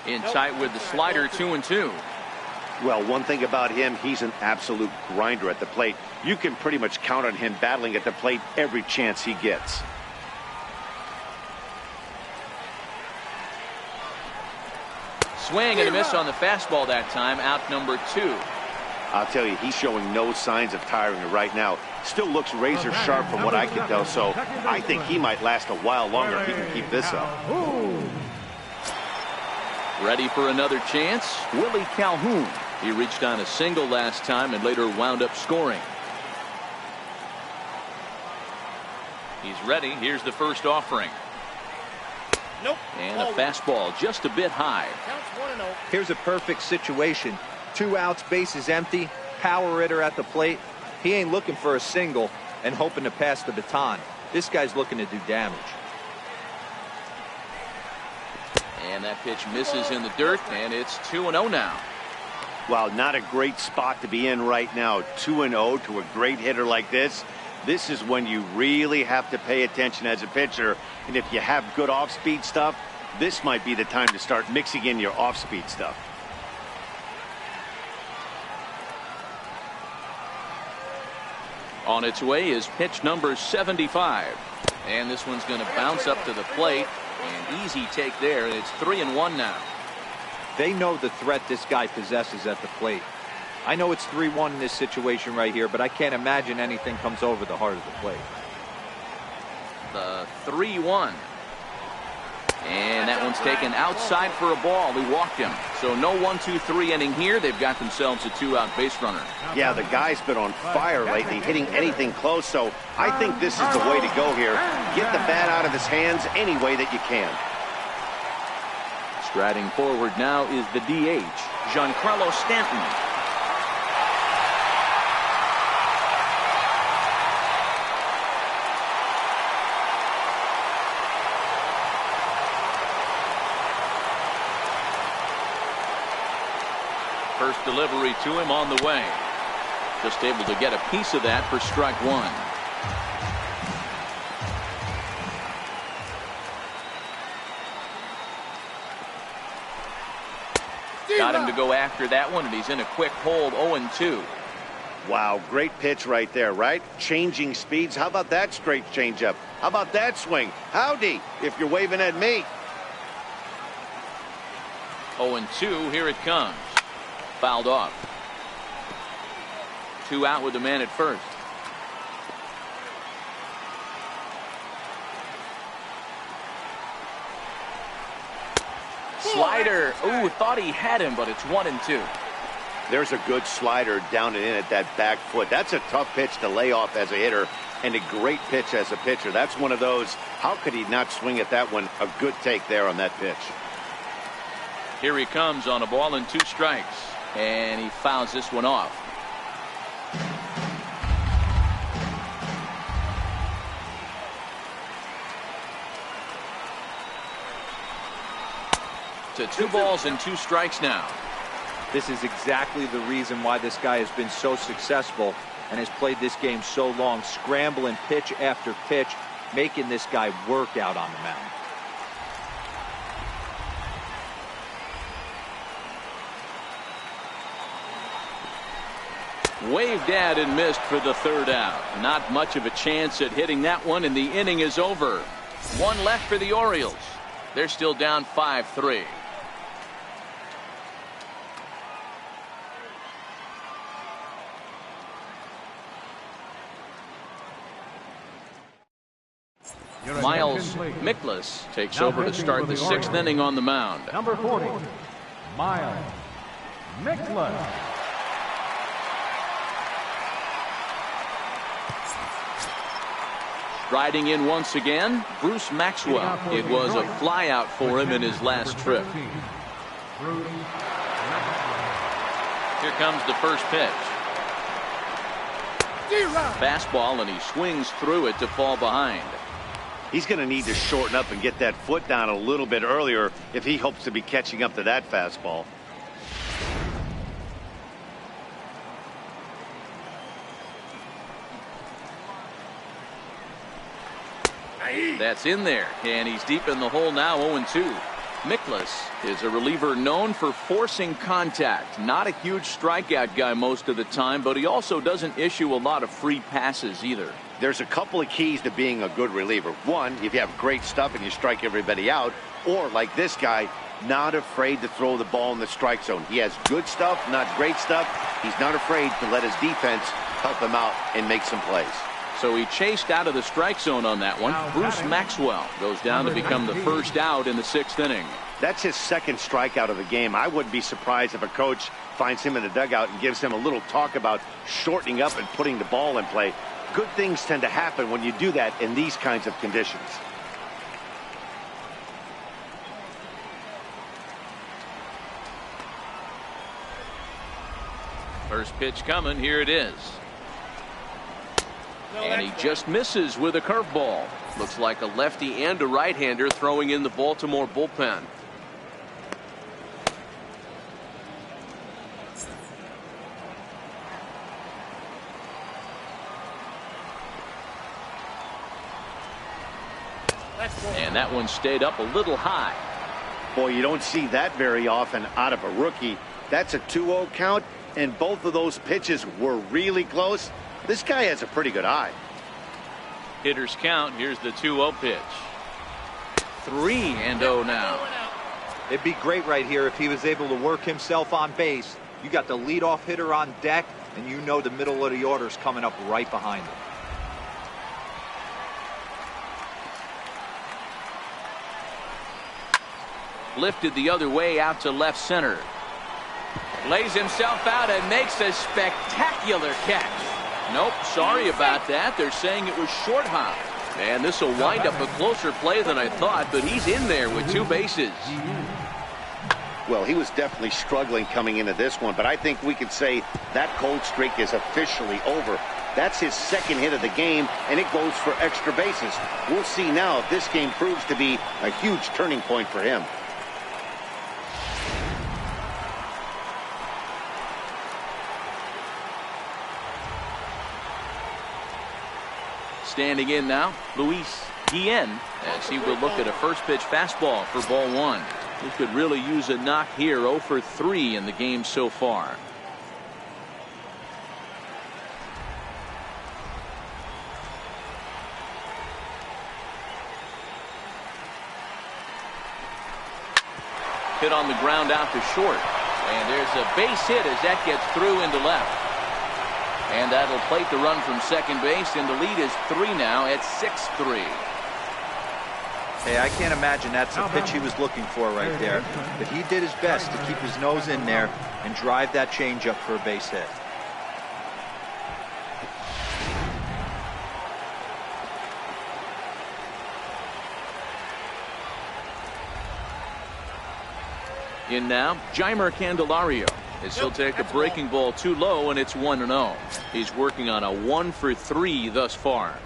In tight with the slider, 2-2. Well, one thing about him, he's an absolute grinder at the plate. You can pretty much count on him battling at the plate every chance he gets. Swing and a miss on the fastball that time. Out number 2. I'll tell you, he's showing no signs of tiring right now. Still looks razor sharp from what I can tell, so I think he might last a while longer if he can keep this up. Ready for another chance? Willie Calhoun. He reached on a single last time and later wound up scoring. He's ready. Here's the first offering. Nope. And a fastball just a bit high. Counts 1-0. Here's a perfect situation. 2 outs, bases empty, power hitter at the plate. He ain't looking for a single and hoping to pass the baton. This guy's looking to do damage. And that pitch misses in the dirt, and it's 2-0 now. Wow, not a great spot to be in right now. 2-0 to a great hitter like this. This is when you really have to pay attention as a pitcher. And if you have good off-speed stuff, this might be the time to start mixing in your off-speed stuff. On its way is pitch number 75. And this one's going to bounce up to the plate. An easy take there, and it's 3-1 now. They know the threat this guy possesses at the plate. I know it's 3-1 in this situation right here, but I can't imagine anything comes over the heart of the plate. The 3-1. And that one's taken outside for a ball. He walked him. So no 1-2-3 inning here. They've got themselves a 2-out base runner. Yeah, the guy's been on fire lately, hitting anything close. So I think this is the way to go here. Get the bat out of his hands any way that you can. Striding forward now is the DH, Giancarlo Stanton. First delivery to him on the way. Just able to get a piece of that for strike 1. Got him to go after that one, and he's in a quick hold. 0-2. Wow, great pitch right there, right? Changing speeds. How about that straight changeup? How about that swing? Howdy, if you're waving at me. 0-2. Here it comes. Fouled off. 2 out with the man at first. Slider. Ooh, thought he had him, but it's 1-2. There's a good slider down and in at that back foot. That's a tough pitch to lay off as a hitter, and a great pitch as a pitcher. That's one of those, how could he not swing at that one? A good take there on that pitch. Here he comes on a ball and 2 strikes. And he fouls this one off. To 2 balls and 2 strikes now. This is exactly the reason why this guy has been so successful and has played this game so long, scrambling pitch after pitch, making this guy work out on the mound. Waved at and missed for the 3rd out. Not much of a chance at hitting that one, and the inning is over. 1 left for the Orioles. They're still down 5-3. Miles Mikolas takes over to start the 6th inning on the mound. Number 40, Miles Mikolas. Riding in once again, Bruce Maxwell. It was a flyout for him in his last trip. Here comes the first pitch. Fastball, and he swings through it to fall behind. He's going to need to shorten up and get that foot down a little bit earlier if he hopes to be catching up to that fastball. That's in there, and he's deep in the hole now, 0-2. Mikolas is a reliever known for forcing contact. Not a huge strikeout guy most of the time, but he also doesn't issue a lot of free passes either. There's a couple of keys to being a good reliever. One, if you have great stuff and you strike everybody out, or like this guy, not afraid to throw the ball in the strike zone. He has good stuff, not great stuff. He's not afraid to let his defense help him out and make some plays. So he chased out of the strike zone on that one. Bruce Maxwell goes down to become the first out in the 6th inning. That's his second strikeout of the game. I wouldn't be surprised if a coach finds him in the dugout and gives him a little talk about shortening up and putting the ball in play. Good things tend to happen when you do that in these kinds of conditions. First pitch coming. Here it is. And he just misses with a curveball. Looks like a lefty and a right-hander throwing in the Baltimore bullpen. And that one stayed up a little high. Boy, you don't see that very often out of a rookie. That's a 2-0 count, and both of those pitches were really close. This guy has a pretty good eye. Hitters count. Here's the 2-0 pitch. 3-0 now. It'd be great right here if he was able to work himself on base. You got the leadoff hitter on deck, and you know the middle of the order's coming up right behind him. Lifted the other way out to left center. Lays himself out and makes a spectacular catch. Nope, sorry about that. They're saying it was short hop. Man, this will wind up a closer play than I thought, but he's in there with 2 bases. Well, he was definitely struggling coming into this one, but I think we could say that cold streak is officially over. That's his second hit of the game, and it goes for extra bases. We'll see now if this game proves to be a huge turning point for him. Standing in now, Luis Guillen, as he will look at a first pitch fastball for ball 1. He could really use a knock here. 0 for 3 in the game so far. Hit on the ground out to short. And there's a base hit as that gets through into left. And that'll plate the run from second base, and the lead is 3 now at 6-3. Hey, I can't imagine that's the pitch he was looking for right there. But he did his best to keep his nose in there and drive that changeup for a base hit. In now, Jeimer Candelario, as he'll take a breaking ball too low, and it's 1-0. He's working on a 1 for 3 thus far.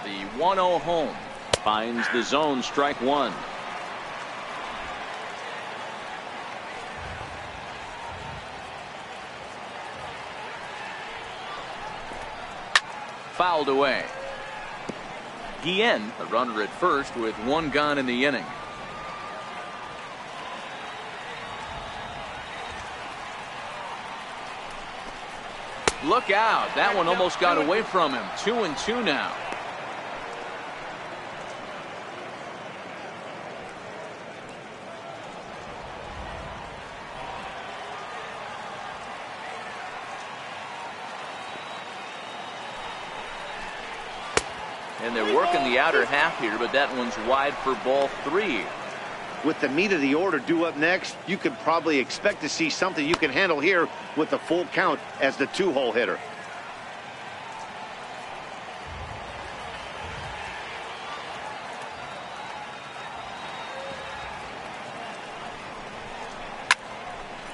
The 1-0 home finds the zone, strike 1. Fouled away. Guillen, the runner at first, with 1 gone in the inning. Look out. That one almost got away from him. 2-2 now. And they're working the outer half here, but that one's wide for ball 3. With the meat of the order due up next, you could probably expect to see something you can handle here with the full count as the 2-hole hitter.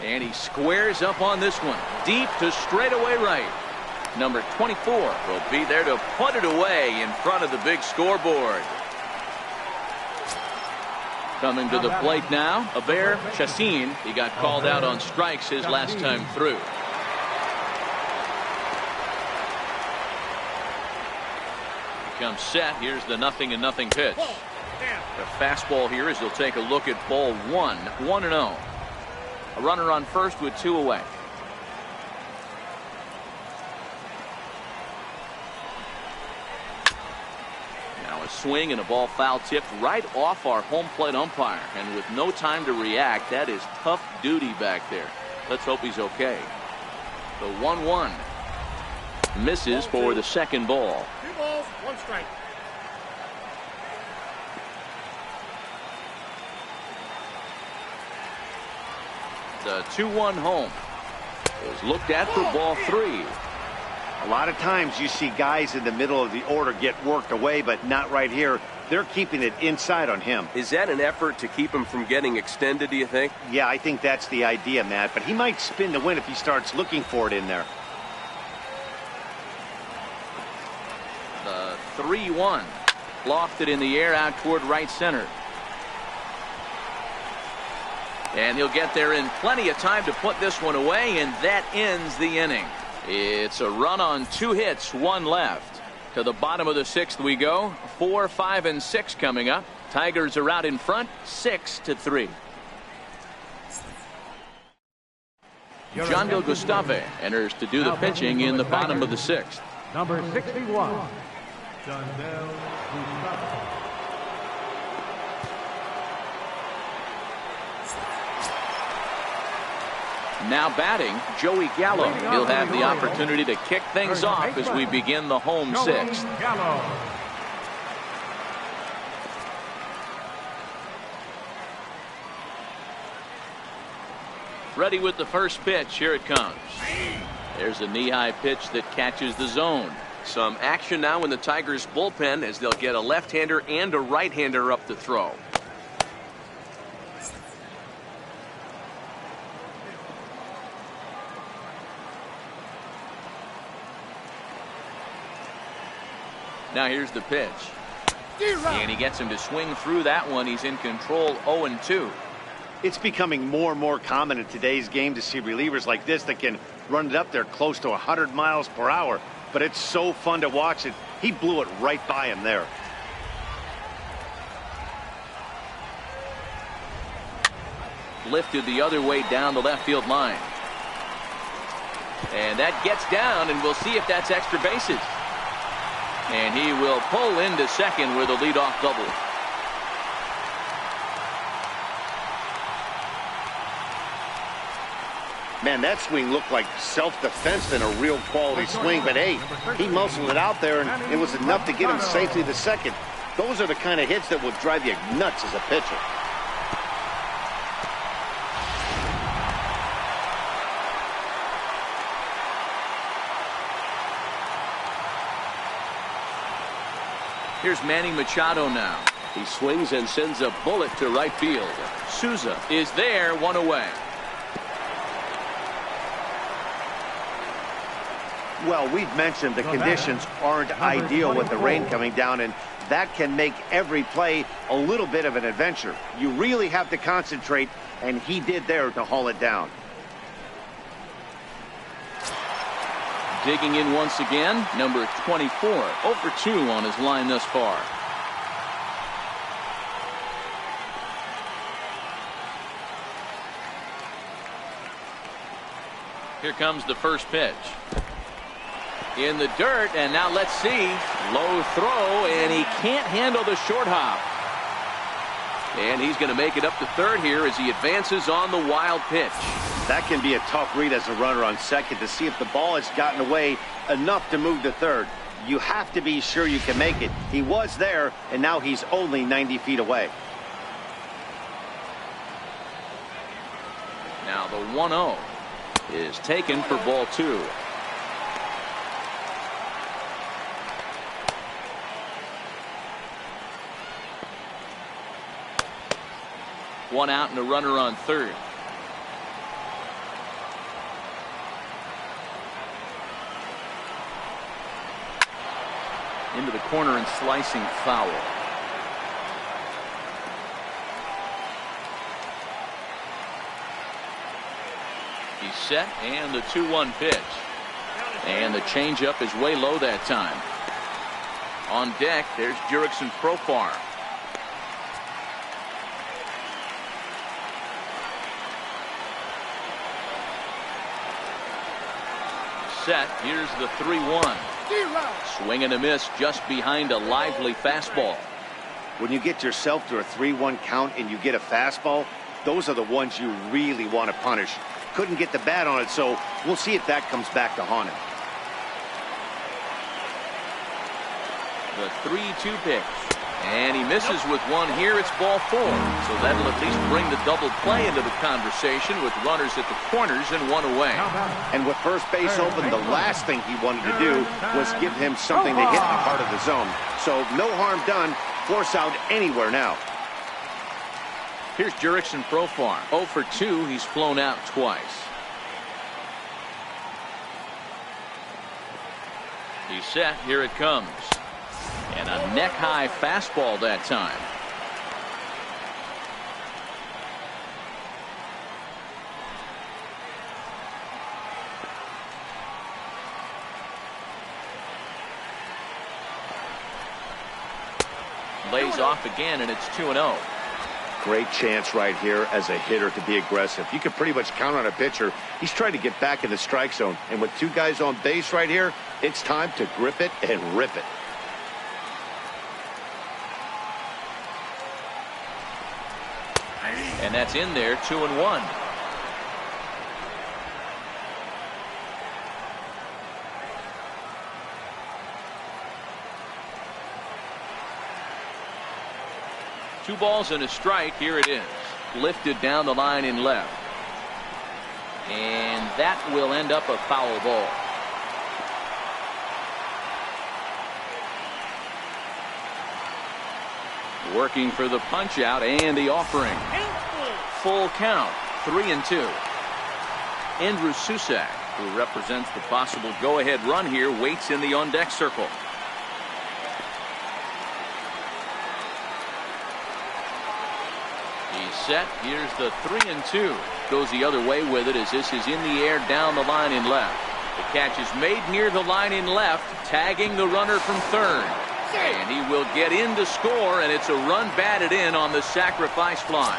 And he squares up on this one, deep to straightaway right. Number 24 will be there to put it away in front of the big scoreboard. Coming to the plate now, Aber Chassin. He got called out on strikes his last time through. Comes set. Here's the 0-0 pitch. The fastball here as he'll take a look at ball 1. 1-0. A runner on first with 2 away. Now a swing and a ball foul tipped right off our home plate umpire. And with no time to react, that is tough duty back there. Let's hope he's okay. The 1-1 misses for the second ball. 2 balls, 1 strike. The 2-1 home is looked at for ball 3. A lot of times you see guys in the middle of the order get worked away, but not right here. They're keeping it inside on him. Is that an effort to keep him from getting extended, do you think? Yeah, I think that's the idea, Matt. But he might spin to win if he starts looking for it in there. The 3-1 lofted in the air out toward right center. And he'll get there in plenty of time to put this one away, and that ends the inning. It's a run on 2 hits, 1 left. To the bottom of the 6th we go. 4, 5, and 6 coming up. Tigers are out in front, 6-3. John Del Gustave enters to do the pitching in the bottom of the 6th. Number 61, John Del Gustave. Now batting, Joey Gallo. He'll have the opportunity to kick things off as we begin the home 6th. Ready with the first pitch. Here it comes. There's a knee-high pitch that catches the zone. Some action now in the Tigers bullpen as they'll get a left-hander and a right-hander up to throw. Now here's the pitch. And he gets him to swing through that one. He's in control, 0-2. It's becoming more and more common in today's game to see relievers like this that can run it up there close to 100 miles per hour. But it's so fun to watch it. He blew it right by him there. Lifted the other way down the left field line. And that gets down, and we'll see if that's extra bases. And he will pull into second with a leadoff double. Man, that swing looked like self-defense than a real quality swing. But, hey, he muscled it out there, and it was enough to get him safely to second. Those are the kind of hits that will drive you nuts as a pitcher. Here's Manny Machado now. He swings and sends a bullet to right field. Souza is there, 1 away. Well, we've mentioned the conditions aren't ideal with the rain coming down, and that can make every play a little bit of an adventure. You really have to concentrate, and he did there to haul it down. Digging in once again, number 24, 0 for 2 on his line thus far. Here comes the first pitch. In the dirt, and now let's see. Low throw, and he can't handle the short hop. And he's going to make it up to third here as he advances on the wild pitch. That can be a tough read as a runner on second to see if the ball has gotten away enough to move to third. You have to be sure you can make it. He was there, and now he's only 90 feet away. Now the 1-0 is taken for ball 2. One out and a runner on third. Into the corner and slicing foul. He's set, and the 2-1 pitch. And the changeup is way low that time. On deck, there's Jurickson Profar. Set. Here's the 3-1. Swing and a miss just behind a lively fastball. When you get yourself to a 3-1 count and you get a fastball, those are the ones you really want to punish. Couldn't get the bat on it, so we'll see if that comes back to haunt him. The 3-2 pitch. And he misses with one here. It's ball 4. So that'll at least bring the double play into the conversation with runners at the corners and one away. And with first base open, the last thing he wanted to do was give him something to hit in the heart of the zone. So no harm done. Force out anywhere now. Here's Jurickson Profar. 0 for 2. He's flown out twice. He's set. Here it comes. And a neck-high fastball that time. Lays off again, and it's 2-0. Great chance right here as a hitter to be aggressive. You can pretty much count on a pitcher. He's trying to get back in the strike zone. And with 2 guys on base right here, it's time to grip it and rip it. And that's in there, 2-1. Two balls and a strike. Here it is. Lifted down the line in left. And that will end up a foul ball. Working for the punch out and the offering. Full count, 3-2. Andrew Susac, who represents the possible go-ahead run here, waits in the on-deck circle. He's set. Here's the 3-2. Goes the other way with it as this is in the air down the line in left. The catch is made near the line in left, tagging the runner from third. And he will get in to score, and it's a run batted in on the sacrifice fly.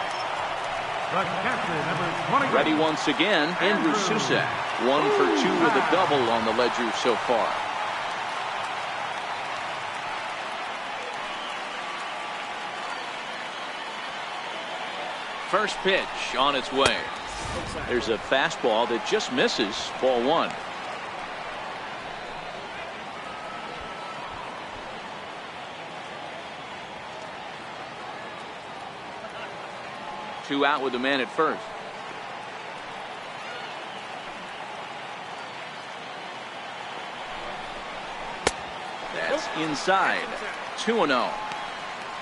The catcher, number 20. Ready once again, Andrew Susac. 1 for 2 with a double on the ledger so far. First pitch on its way. There's a fastball that just misses. Ball 1. Two out with the man at first. That's inside. 2-0.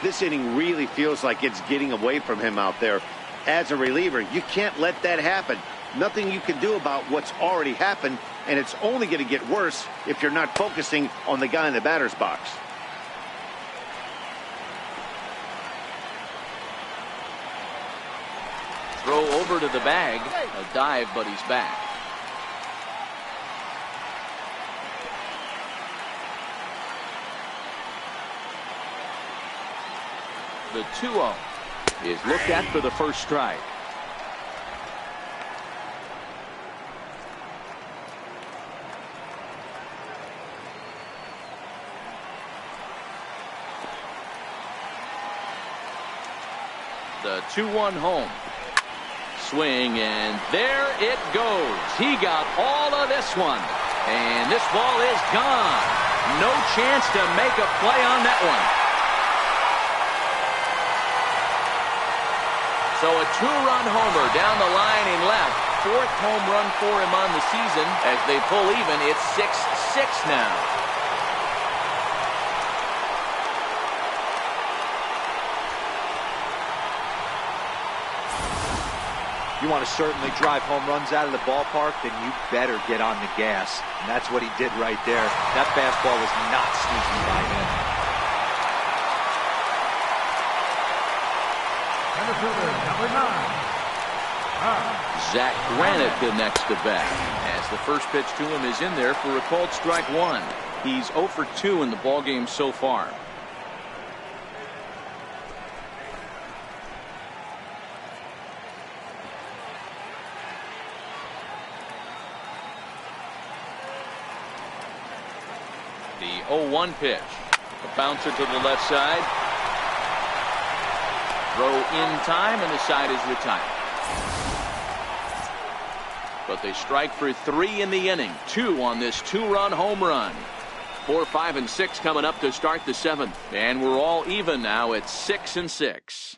This inning really feels like it's getting away from him out there. As a reliever, you can't let that happen. Nothing you can do about what's already happened, and it's only going to get worse if you're not focusing on the guy in the batter's box. Throw over to the bag. A dive, but he's back. The 2-0 is looked at for the first strike. The 2-1 home. Swing, and there it goes. He got all of this one. And this ball is gone. No chance to make a play on that one. So a two-run homer down the line in left. Fourth home run for him on the season. As they pull even, it's 6-6 now. You want to certainly drive home runs out of the ballpark, then you better get on the gas. And that's what he did right there. That fastball was not sneaking by him. Center fielder, number 9. Zach Granite the next to bat. As the first pitch to him is in there for a called strike one. He's 0 for 2 in the ballgame so far. The 0-1 pitch. A bouncer to the left side. Throw in time, and the side is retired. But they strike for 3 in the inning. 2 on this two-run home run. 4, 5, and 6 coming up to start the 7th. And we're all even now at 6-6.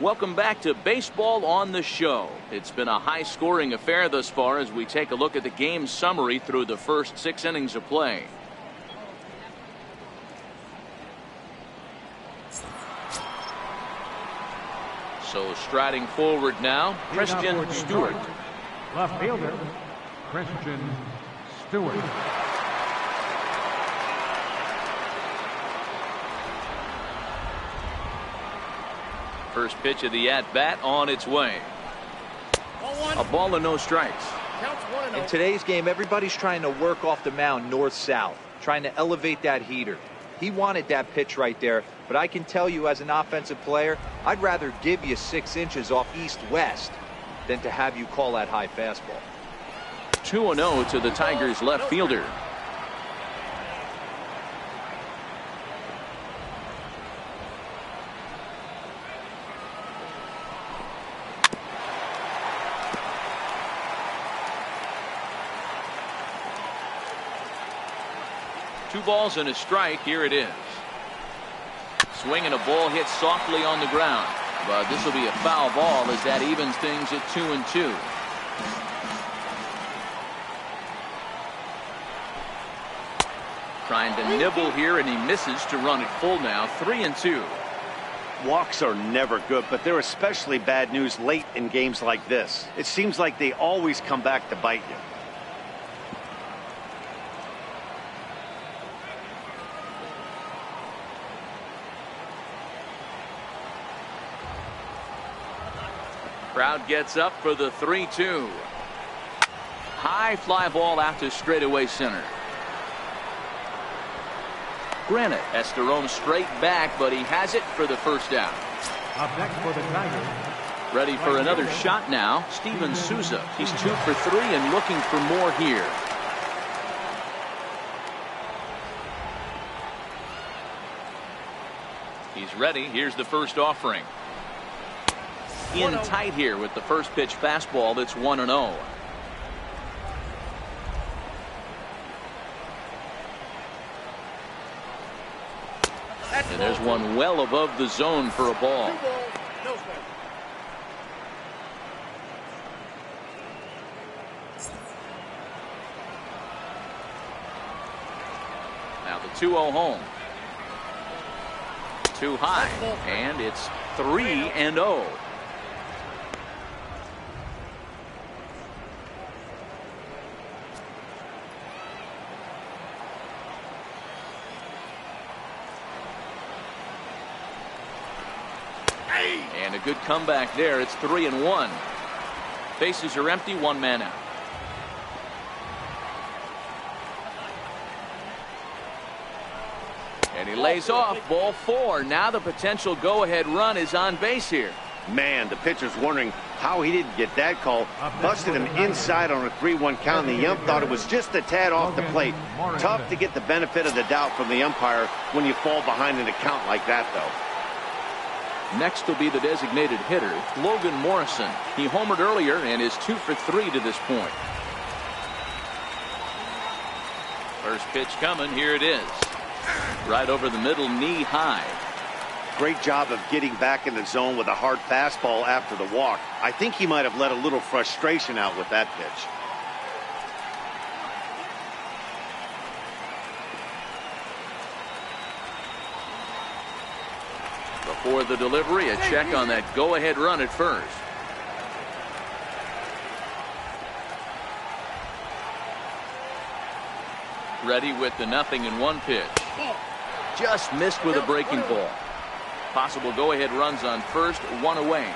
Welcome back to Baseball on the Show. It's been a high-scoring affair thus far as we take a look at the game summary through the first 6 innings of play. So striding forward now, Christian Stewart. Left fielder, Christian Stewart. First pitch of the at-bat on its way. A ball and no strikes. In today's game, everybody's trying to work off the mound north-south, trying to elevate that heater. He wanted that pitch right there, but I can tell you as an offensive player, I'd rather give you 6 inches off east-west than to have you call that high fastball. 2-0 to the Tigers left fielder. Two balls and a strike. Here it is. Swinging a ball hit softly on the ground. But this will be a foul ball as that evens things at 2-2. Trying to nibble here, and he misses to run it full now. 3-2. Walks are never good, but they're especially bad news late in games like this. It seems like they always come back to bite you. Crowd gets up for the 3-2. High fly ball out to straightaway center. Granite has to roam straight back, but he has it for the first out. Up next for the Tigers. Ready for another shot now, Steven Souza. He's 2 for 3 and looking for more here. He's ready. Here's the first offering. In tight here with the first pitch fastball. That's 1-0. And there's one well above the zone for a ball. Now the 2-0 home. Too high, and it's 3-0. And a good comeback there. It's 3-1. Bases are empty, 1 man out. And he lays off. Ball 4. Now the potential go-ahead run is on base here. Man, the pitcher's wondering how he didn't get that call. Busted him inside on a 3-1 count, and the ump thought it was just a tad off the plate. Tough to get the benefit of the doubt from the umpire when you fall behind in a count like that, though. Next will be the designated hitter, Logan Morrison. He homered earlier and is 2 for 3 to this point. First pitch coming. Here it is. Right over the middle, knee high. Great job of getting back in the zone with a hard fastball after the walk. I think he might have let a little frustration out with that pitch. Before the delivery, a check on that go-ahead run at first. Ready with the 0-1 pitch. Just missed with a breaking ball. Possible go-ahead runs on first, one away.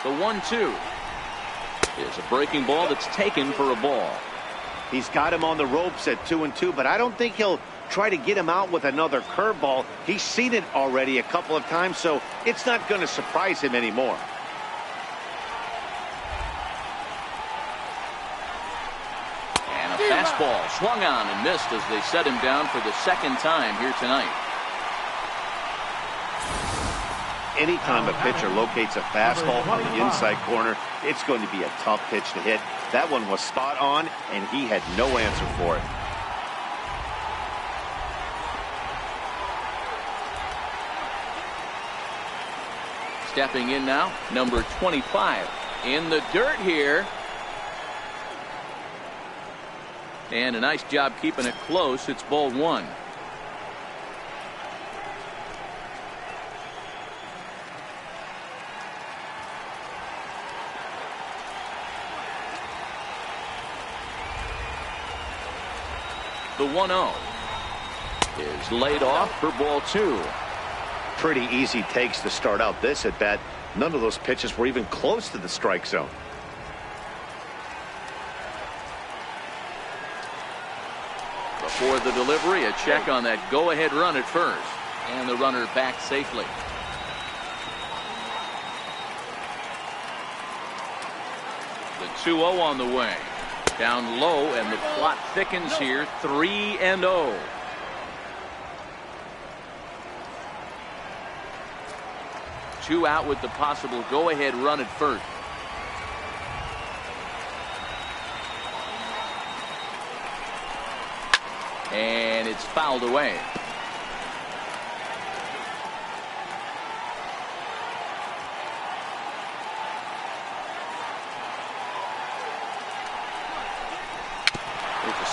The 1-2 is a breaking ball that's taken for a ball. He's got him on the ropes at 2-2, but I don't think he'll try to get him out with another curveball. He's seen it already a couple of times, so it's not going to surprise him anymore. And a fastball swung on and missed as they set him down for the second time here tonight. Anytime a pitcher locates a fastball on the inside corner, it's going to be a tough pitch to hit. That one was spot on, and he had no answer for it. Stepping in now, number 25. In the dirt here. And a nice job keeping it close. It's ball one. The 1-0 is laid off for ball two. Pretty easy takes to start out this at bat. None of those pitches were even close to the strike zone. Before the delivery, a check on that go-ahead run at first. And the runner back safely. The 2-0 on the way. Down low, and the plot thickens here. 3-0. Two out with the possible go-ahead run at first. And it's fouled away.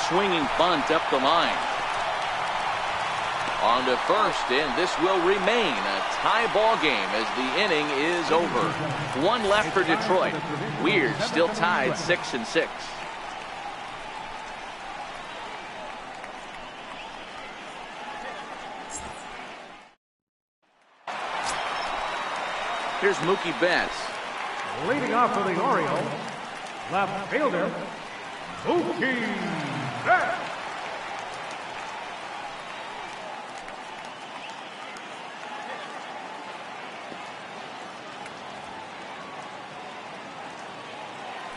Swinging bunt up the line. On to first, and this will remain a tie ball game as the inning is over. One left for Detroit. Weird still tied 6-6. Here's Mookie Betts. Leading off for the Orioles, left fielder, Mookie Betts.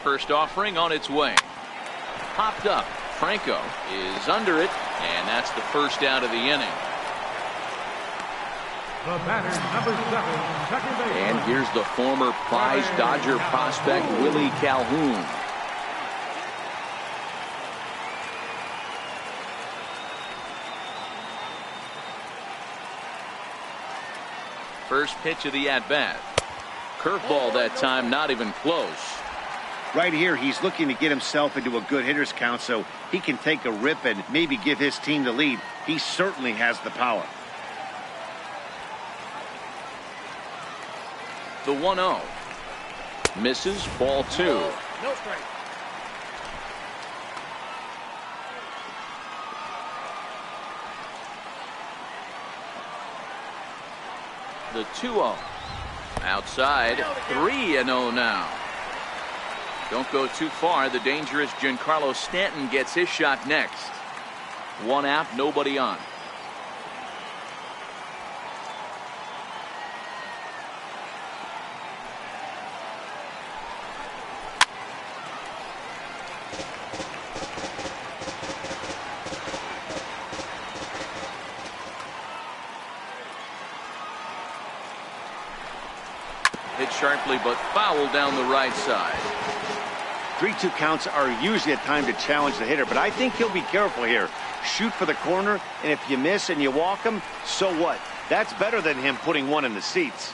First offering on its way. Popped up. Franco is under it, and that's the first out of the inning. The batter, number 7, second base. And here's the former prize Dodger prospect, Willie Calhoun. First pitch of the at-bat. Curveball that time, not even close. Right here, he's looking to get himself into a good hitter's count so he can take a rip and maybe give his team the lead. He certainly has the power. The 1-0. Misses, ball two. No strike. The 2-0. Outside, 3-0 now. Don't go too far. The dangerous Giancarlo Stanton gets his shot next. One out, nobody on. Hit sharply, but foul down the right side. 3-2 counts are usually a time to challenge the hitter, but I think he'll be careful here. Shoot for the corner, and if you miss and you walk him, so what? That's better than him putting one in the seats.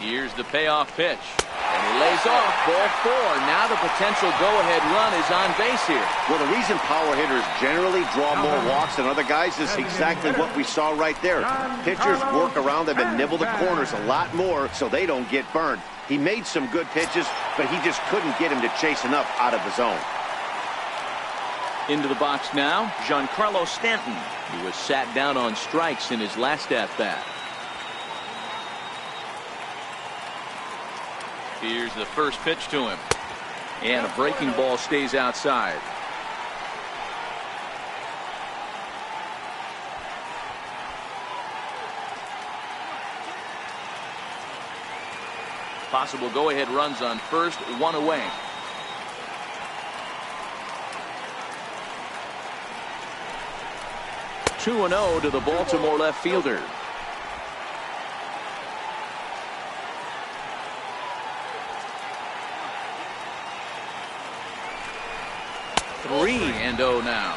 Here's the payoff pitch. And he lays off. Ball 4. Now the potential go-ahead run is on base here. Well, the reason power hitters generally draw more walks than other guys is exactly what we saw right there. Pitchers work around them and nibble the corners a lot more so they don't get burned. He made some good pitches, but he just couldn't get him to chase enough out of the zone. Into the box now, Giancarlo Stanton. He was sat down on strikes in his last at-bat. Here's the first pitch to him. And a breaking ball stays outside. Possible go-ahead runs on first, 1 away. Two 2-0 to the Baltimore left fielder. Three and 0 now.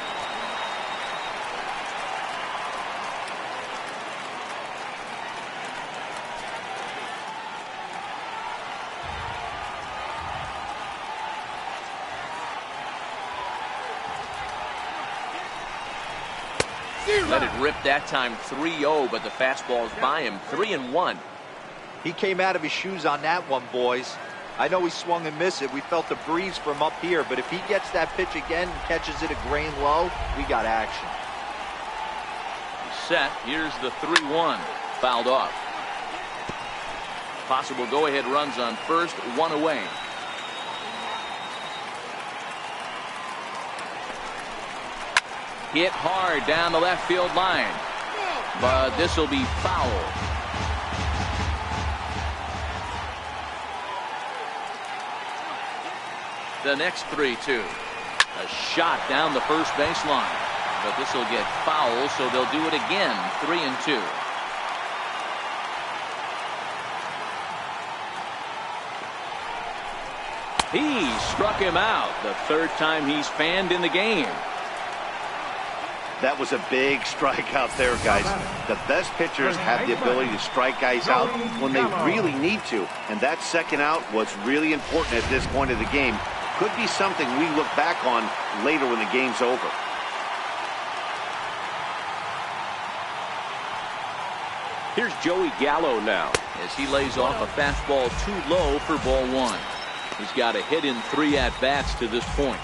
Let it rip that time, 3-0, but the fastball's by him, 3-1. He came out of his shoes on that one, boys. I know he swung and missed it. We felt the breeze from up here, but if he gets that pitch again and catches it a grain low, we got action. He's set. Here's the 3-1. Fouled off. Possible go-ahead runs on first, 1 away. Hit hard down the left field line, but this will be foul. The next 3-2. A shot down the first baseline, but this will get foul, so they'll do it again. 3-2. He struck him out. The third time he's fanned in the game. That was a big strikeout there, guys. The best pitchers have the ability to strike guys out when they really need to. And that second out was really important at this point of the game. Could be something we look back on later when the game's over. Here's Joey Gallo now as he lays off a fastball too low for ball 1. He's got a hit in 3 at-bats to this point.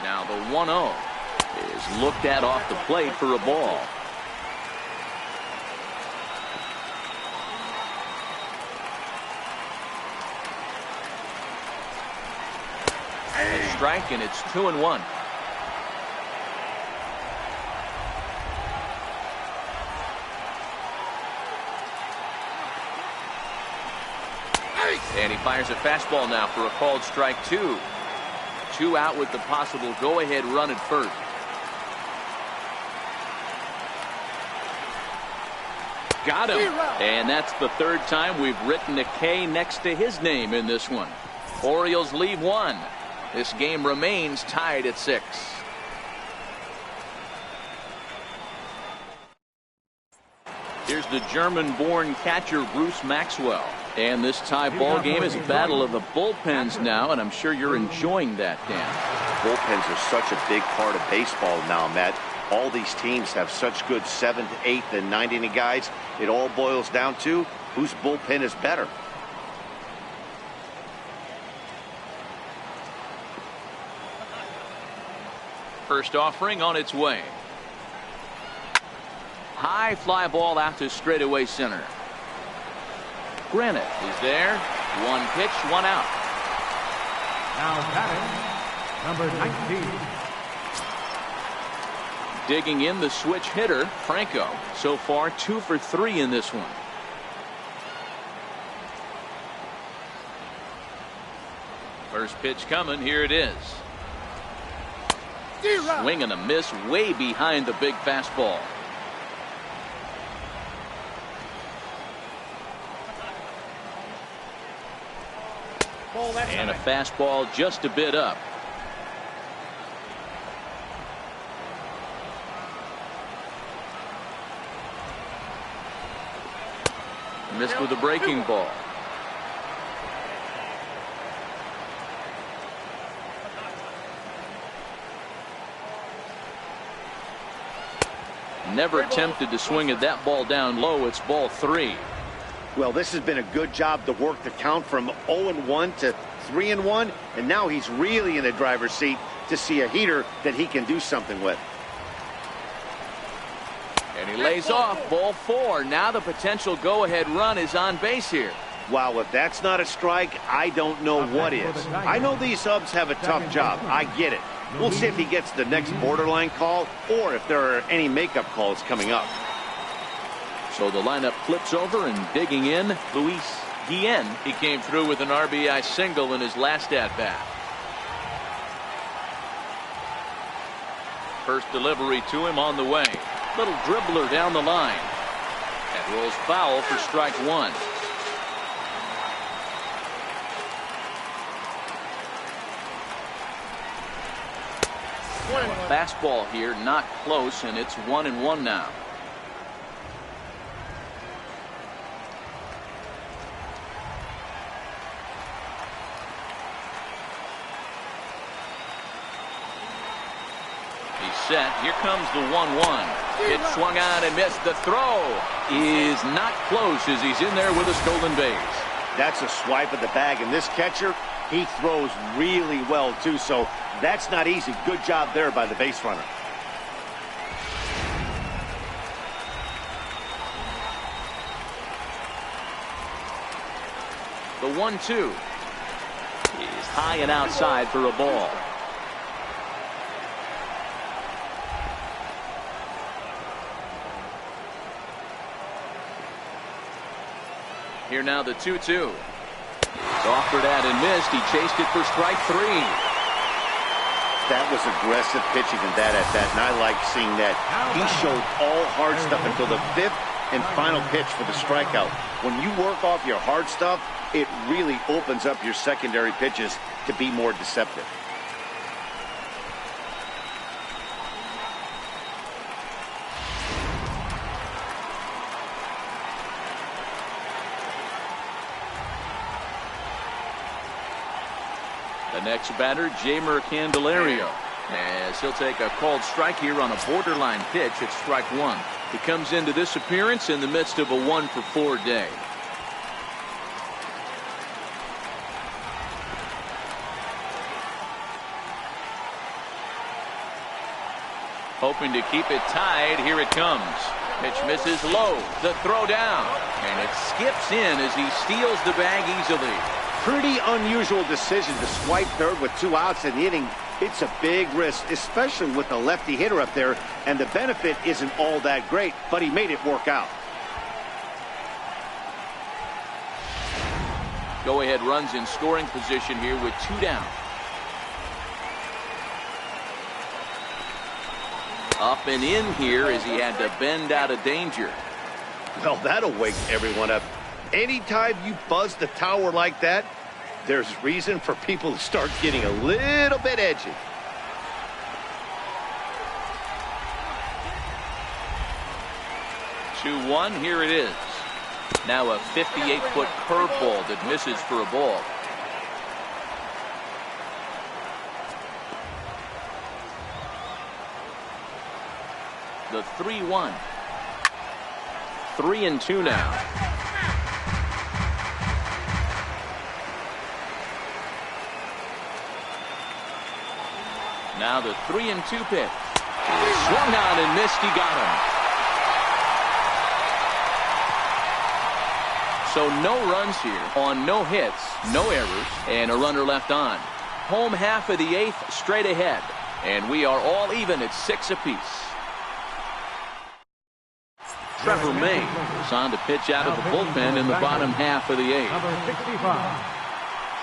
Now the 1-0 is looked at off the plate for a ball. A strike, and it's 2-1. And he fires a fastball now for a called strike 2. 2 out with the possible go-ahead run at first. Got him. And that's the third time we've written a K next to his name in this one. Orioles lead 1. This game remains tied at 6. Here's the German-born catcher Bruce Maxwell. And this tie ball game is a battle of the bullpens now, and I'm sure you're enjoying that, Dan. Bullpens are such a big part of baseball now, Matt. All these teams have such good 7th, 8th, and 9th inning guys. It all boils down to whose bullpen is better. First offering on its way. High fly ball out to straightaway center. Granite is there. 1 pitch, 1 out. Now batting, number 19. Digging in the switch hitter, Franco. So far 2 for 3 in this one. First pitch coming. Here it is. Swing and a miss way behind the big fastball. And a fastball just a bit up. Missed with a breaking ball. Never attempted to swing at that ball down low. It's ball 3. Well, this has been a good job to work the count from 0-1 to 3-1, and now he's really in the driver's seat to see a heater that he can do something with. And he lays off. Ball 4. Now the potential go-ahead run is on base here. Wow, if that's not a strike, I don't know what is. I know these subs have a tough job. I get it. We'll see if he gets the next borderline call or if there are any makeup calls coming up. So the lineup flips over, and digging in, Luis Guillen. He came through with an RBI single in his last at-bat. First delivery to him on the way. Little dribbler down the line. That rolls foul for strike 1. Fastball here, not close, and it's 1-1 now. He's set. Here comes the 1-1. It swung on and missed. The throw is not close as he's in there with a stolen base. That's a swipe of the bag, and this catcher, he throws really well too, so that's not easy. Good job there by the base runner. The 1-2 is high and outside for a ball. Here now the 2-2. It's offered at and missed. He chased it for strike 3. That was aggressive pitching in that at bat, and I like seeing that. He showed all hard stuff until the 5th and final pitch for the strikeout. When you work off your hard stuff, it really opens up your secondary pitches to be more deceptive. The next batter, Jamer Candelario, as he'll take a called strike here on a borderline pitch at strike 1. He comes into this appearance in the midst of a 1-for-4 day. Hoping to keep it tied. Here it comes. Pitch misses low. The throw down. And it skips in as he steals the bag easily. Pretty unusual decision to swipe third with 2 outs in the inning. It's a big risk, especially with the lefty hitter up there, and the benefit isn't all that great, but he made it work out. Go-ahead runs in scoring position here with 2 down. Up and in here as he had to bend out of danger. Well, that'll wake everyone up. Anytime you buzz the tower like that, there's reason for people to start getting a little bit edgy. Two-1, here it is. Now a 58-foot curveball that misses for a ball. The 3-1. 3-2 now. Now the 3-2 pitch. Swung on and missed. He got him. So no runs here on no hits, no errors, and a runner left on. Home half of the 8th straight ahead. And we are all even at 6 apiece. Trevor May is on to pitch out of the bullpen in the bottom half of the 8th. Number 65,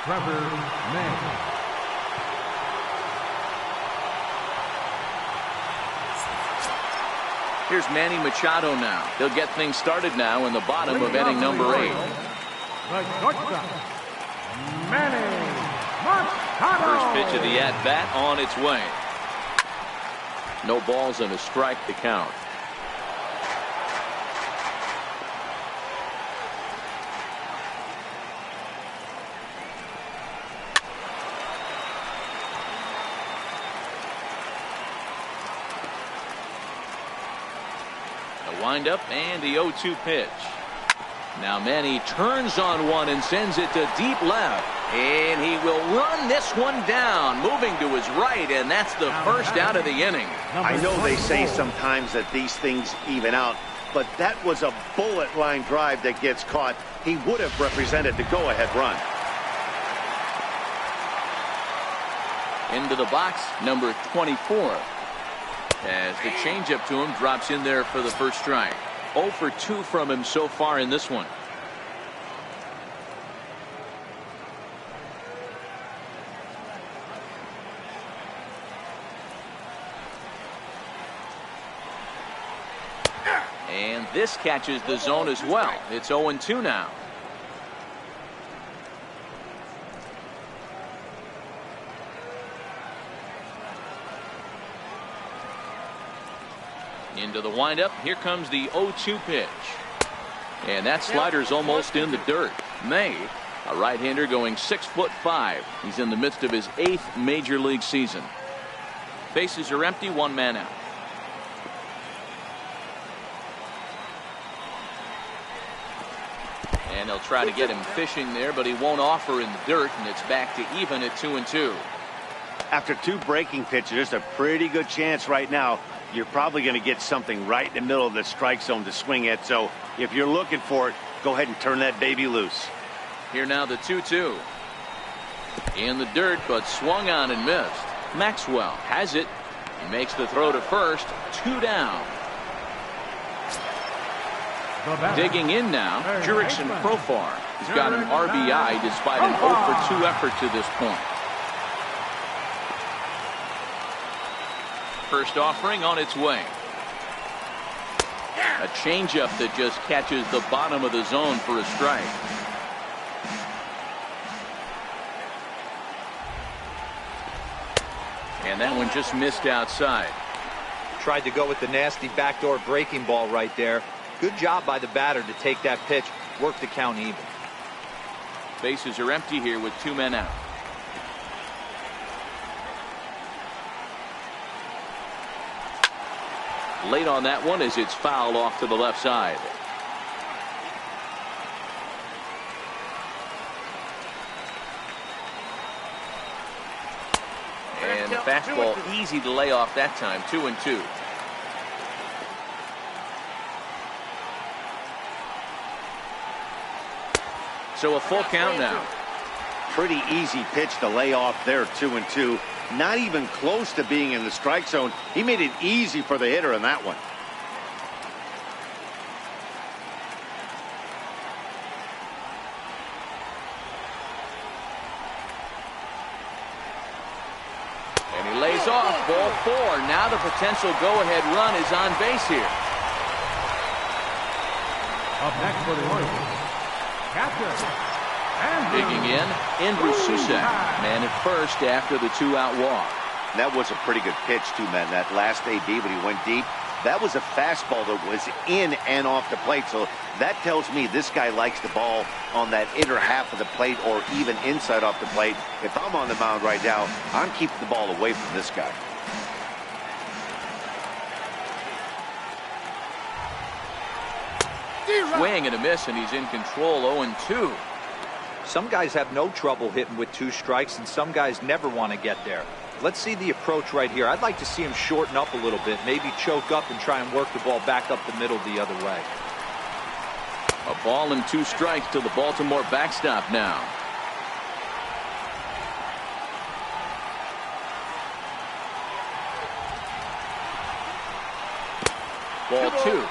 Trevor May. Here's Manny Machado now. He'll get things started now in the bottom of inning number 8. The shortstop, Manny Machado. First pitch of the at-bat on its way. No balls and a strike to count. The windup and the 0-2 pitch. Now Manny turns on one and sends it to deep left. And he will run this one down, moving to his right, and that's the first out of the inning. I know they say sometimes that these things even out, but that was a bullet line drive that gets caught. He would have represented the go-ahead run. Into the box, number 24. As the changeup to him drops in there for the first strike. 0 for 2 from him so far in this one. And this catches the zone as well. It's 0-2 now. Into the windup. Here comes the 0-2 pitch. And that slider's almost in the dirt. May, a right-hander going 6'5". He's in the midst of his 8th major league season. Bases are empty, 1 man out. And they'll try to get him fishing there, but he won't offer in the dirt, and it's back to even at 2-2. After 2 breaking pitches, there's a pretty good chance right now you're probably going to get something right in the middle of the strike zone to swing at. So if you're looking for it, go ahead and turn that baby loose. Here now the 2-2. In the dirt, but swung on and missed. Maxwell has it. He makes the throw to first. 2 down. Digging in now, Jurickson Profar. He's got an RBI despite an 0 for 2 effort to this point. First offering on its way. A changeup that just catches the bottom of the zone for a strike. And that one just missed outside. Tried to go with the nasty backdoor breaking ball right there. Good job by the batter to take that pitch, work the count even. Bases are empty here with 2 men out. Late on that one as it's fouled off to the left side. And fastball easy to lay off that time. 2-2. So a full count now. Pretty easy pitch to lay off there. 2-2. Not even close to being in the strike zone. He made it easy for the hitter in that one. And he lays off. Ball 4. Now the potential go-ahead run is on base here. Up next for the Orioles, catcher. Digging in, Andrew Susak, man at first after the 2-out walk. That was a pretty good pitch, too, man. That last AB when he went deep, that was a fastball that was in and off the plate. So that tells me this guy likes the ball on that inner half of the plate or even inside off the plate. If I'm on the mound right now, I'm keeping the ball away from this guy. Swing and a miss, and he's in control. 0-2. Some guys have no trouble hitting with 2 strikes, and some guys never want to get there. Let's see the approach right here. I'd like to see him shorten up a little bit, maybe choke up and try and work the ball back up the middle the other way. A ball and 2 strikes to the Baltimore backstop now. Ball 2.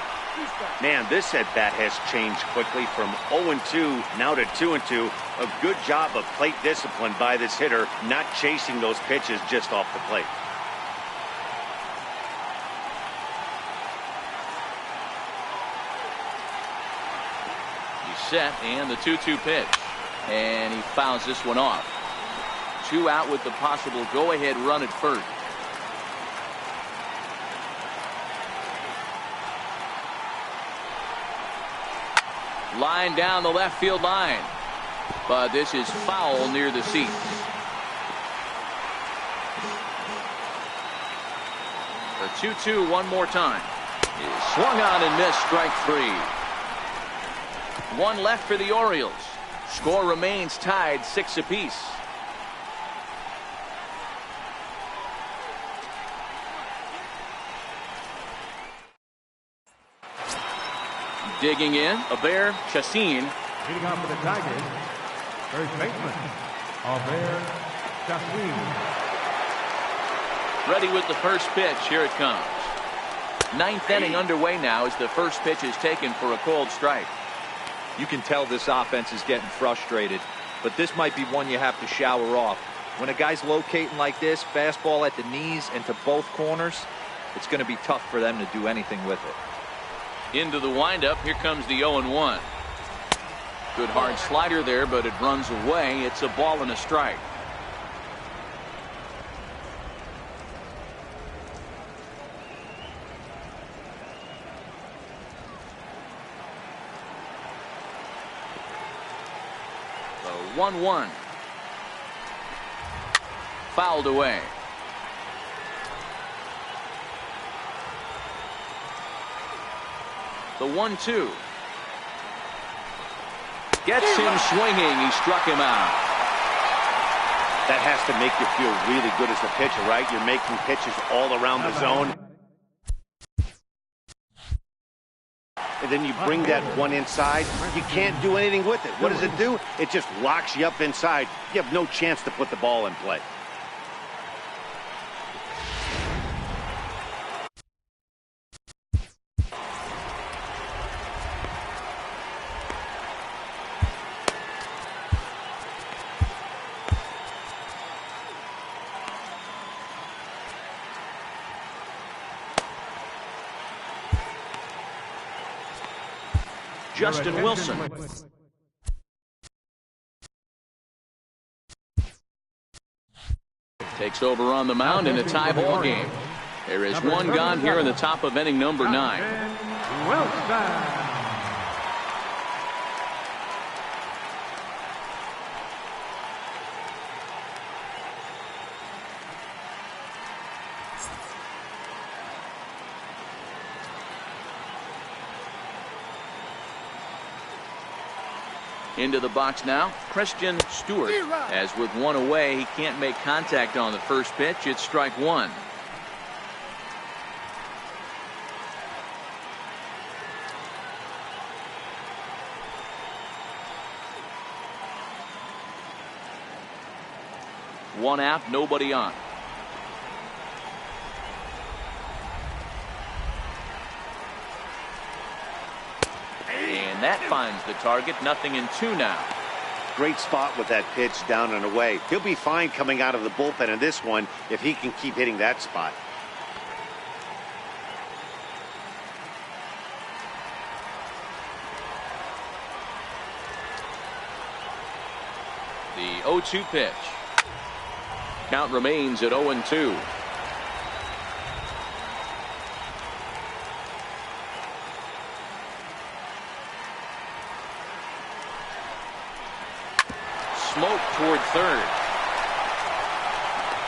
Man, this at-bat has changed quickly from 0-2 now to 2-2. A good job of plate discipline by this hitter, not chasing those pitches just off the plate. He's set, and the 2-2 pitch. And he fouls this one off. 2 out with the possible go-ahead run at first. Line down the left field line. But this is foul near the seats. The 2-2 one more time. Is swung on and missed, strike 3. 1 left for the Orioles. Score remains tied 6 apiece. Digging in, Aber Chassin. Leading off for the Tigers, first baseman, Aber Chassin. Ready with the first pitch. Here it comes. 9th inning underway now as the first pitch is taken for a cold strike. You can tell this offense is getting frustrated, but this might be one you have to shower off. When a guy's locating like this, fastball at the knees and to both corners, it's going to be tough for them to do anything with it. Into the windup. Here comes the 0-1. Good hard slider there, but it runs away. It's a ball and a strike. The 1-1. Fouled away. The 1-2. Gets him swinging. He struck him out. That has to make you feel really good as a pitcher, right? You're making pitches all around the zone. And then you bring that one inside. You can't do anything with it. What does it do? It just locks you up inside. You have no chance to put the ball in play. Justin Wilson. Takes over on the mound in a tie ball game. There is one gone here in the top of inning number 9. Wilson. Into the box now, Christian Stewart. As with 1 away, he can't make contact on the first pitch. It's strike 1. One out, nobody on. And that finds the target. 0-2 now. Great spot with that pitch down and away. He'll be fine coming out of the bullpen in this one if he can keep hitting that spot. The 0-2 pitch. Count remains at 0-2. Smoke toward third.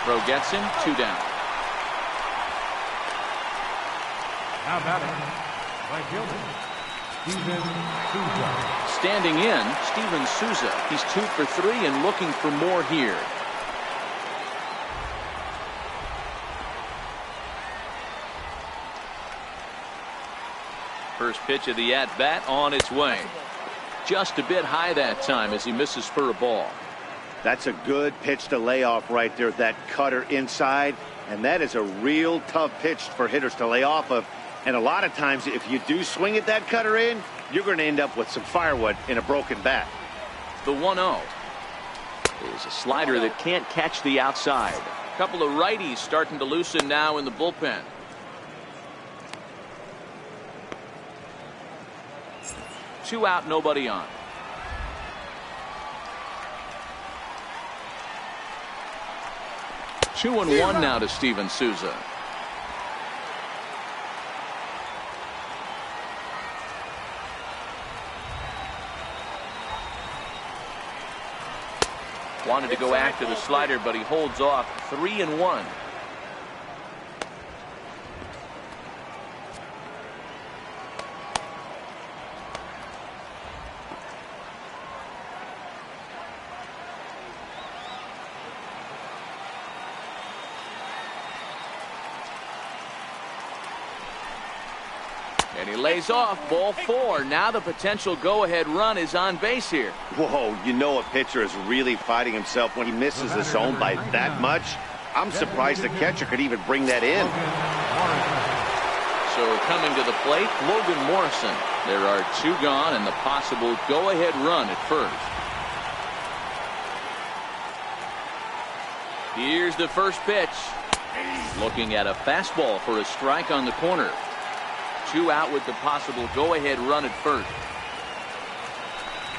Throw gets him. 2 down. Now batting, right fielder, Steven Souza. Standing in, Steven Souza. He's 2 for 3 and looking for more here. First pitch of the at-bat on its way. Just a bit high that time as he misses for a ball. That's a good pitch to lay off right there. That cutter inside. And that is a real tough pitch for hitters to lay off of. And a lot of times, if you do swing at that cutter in, you're going to end up with some firewood in a broken bat. The 1-0 is a slider that can't catch the outside. A couple of righties starting to loosen now in the bullpen. Two out, nobody on. Two and one now to Steven Souza. Wanted to go after the slider, but he holds off. 3-1. And he lays off. Ball 4. Now the potential go-ahead run is on base here. Whoa, you know a pitcher is really fighting himself when he misses the zone by that much. I'm surprised the catcher could even bring that in. So coming to the plate, Logan Morrison. There are two gone and the possible go-ahead run at first. Here's the first pitch. Looking at a fastball for a strike on the corner. Two out with the possible go-ahead run at first.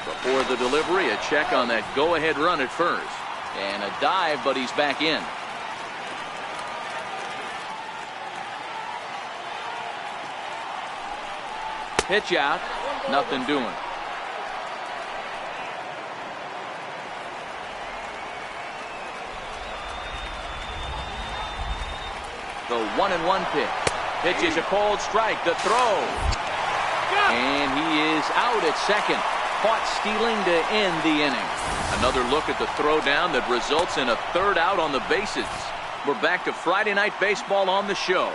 Before the delivery, a check on that go-ahead run at first. And a dive, but he's back in. Pitch out. Nothing doing. The 1-1 pitch. Pitch is a cold strike. The throw. And he is out at second. Caught stealing to end the inning. Another look at the throw down that results in a third out on the bases. We're back to Friday Night Baseball on the show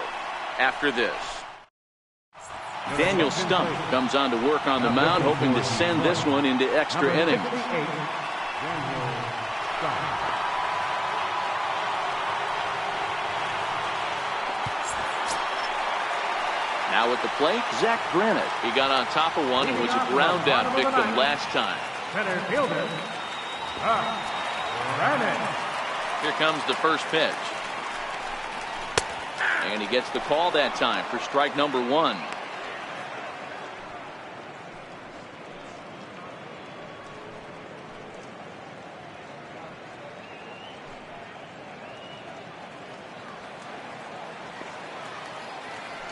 after this. Daniel Stump comes on to work on the mound, hoping to send this one into extra innings. Now at the plate, Zach Granite. He got on top of one and was a ground out victim last time. Center fielder, Granite. Here comes the first pitch. And he gets the call that time for strike number 1.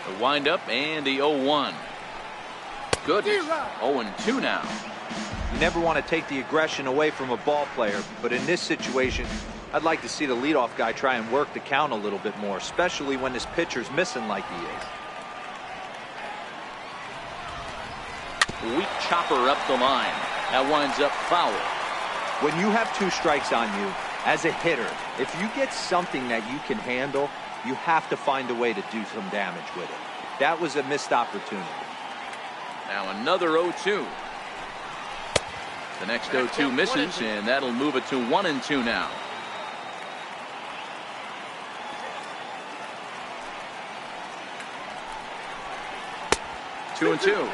The windup and the 0-1. Goodness. 0-2 now. You never want to take the aggression away from a ball player, but in this situation, I'd like to see the leadoff guy try and work the count a little bit more, especially when this pitcher's missing like he is. Weak chopper up the line. That winds up foul. When you have 2 strikes on you, as a hitter, if you get something that you can handle, you have to find a way to do some damage with it. That was a missed opportunity. Now another 0-2. The next 0-2 misses, and that'll move it to 1-2 now. Two and two.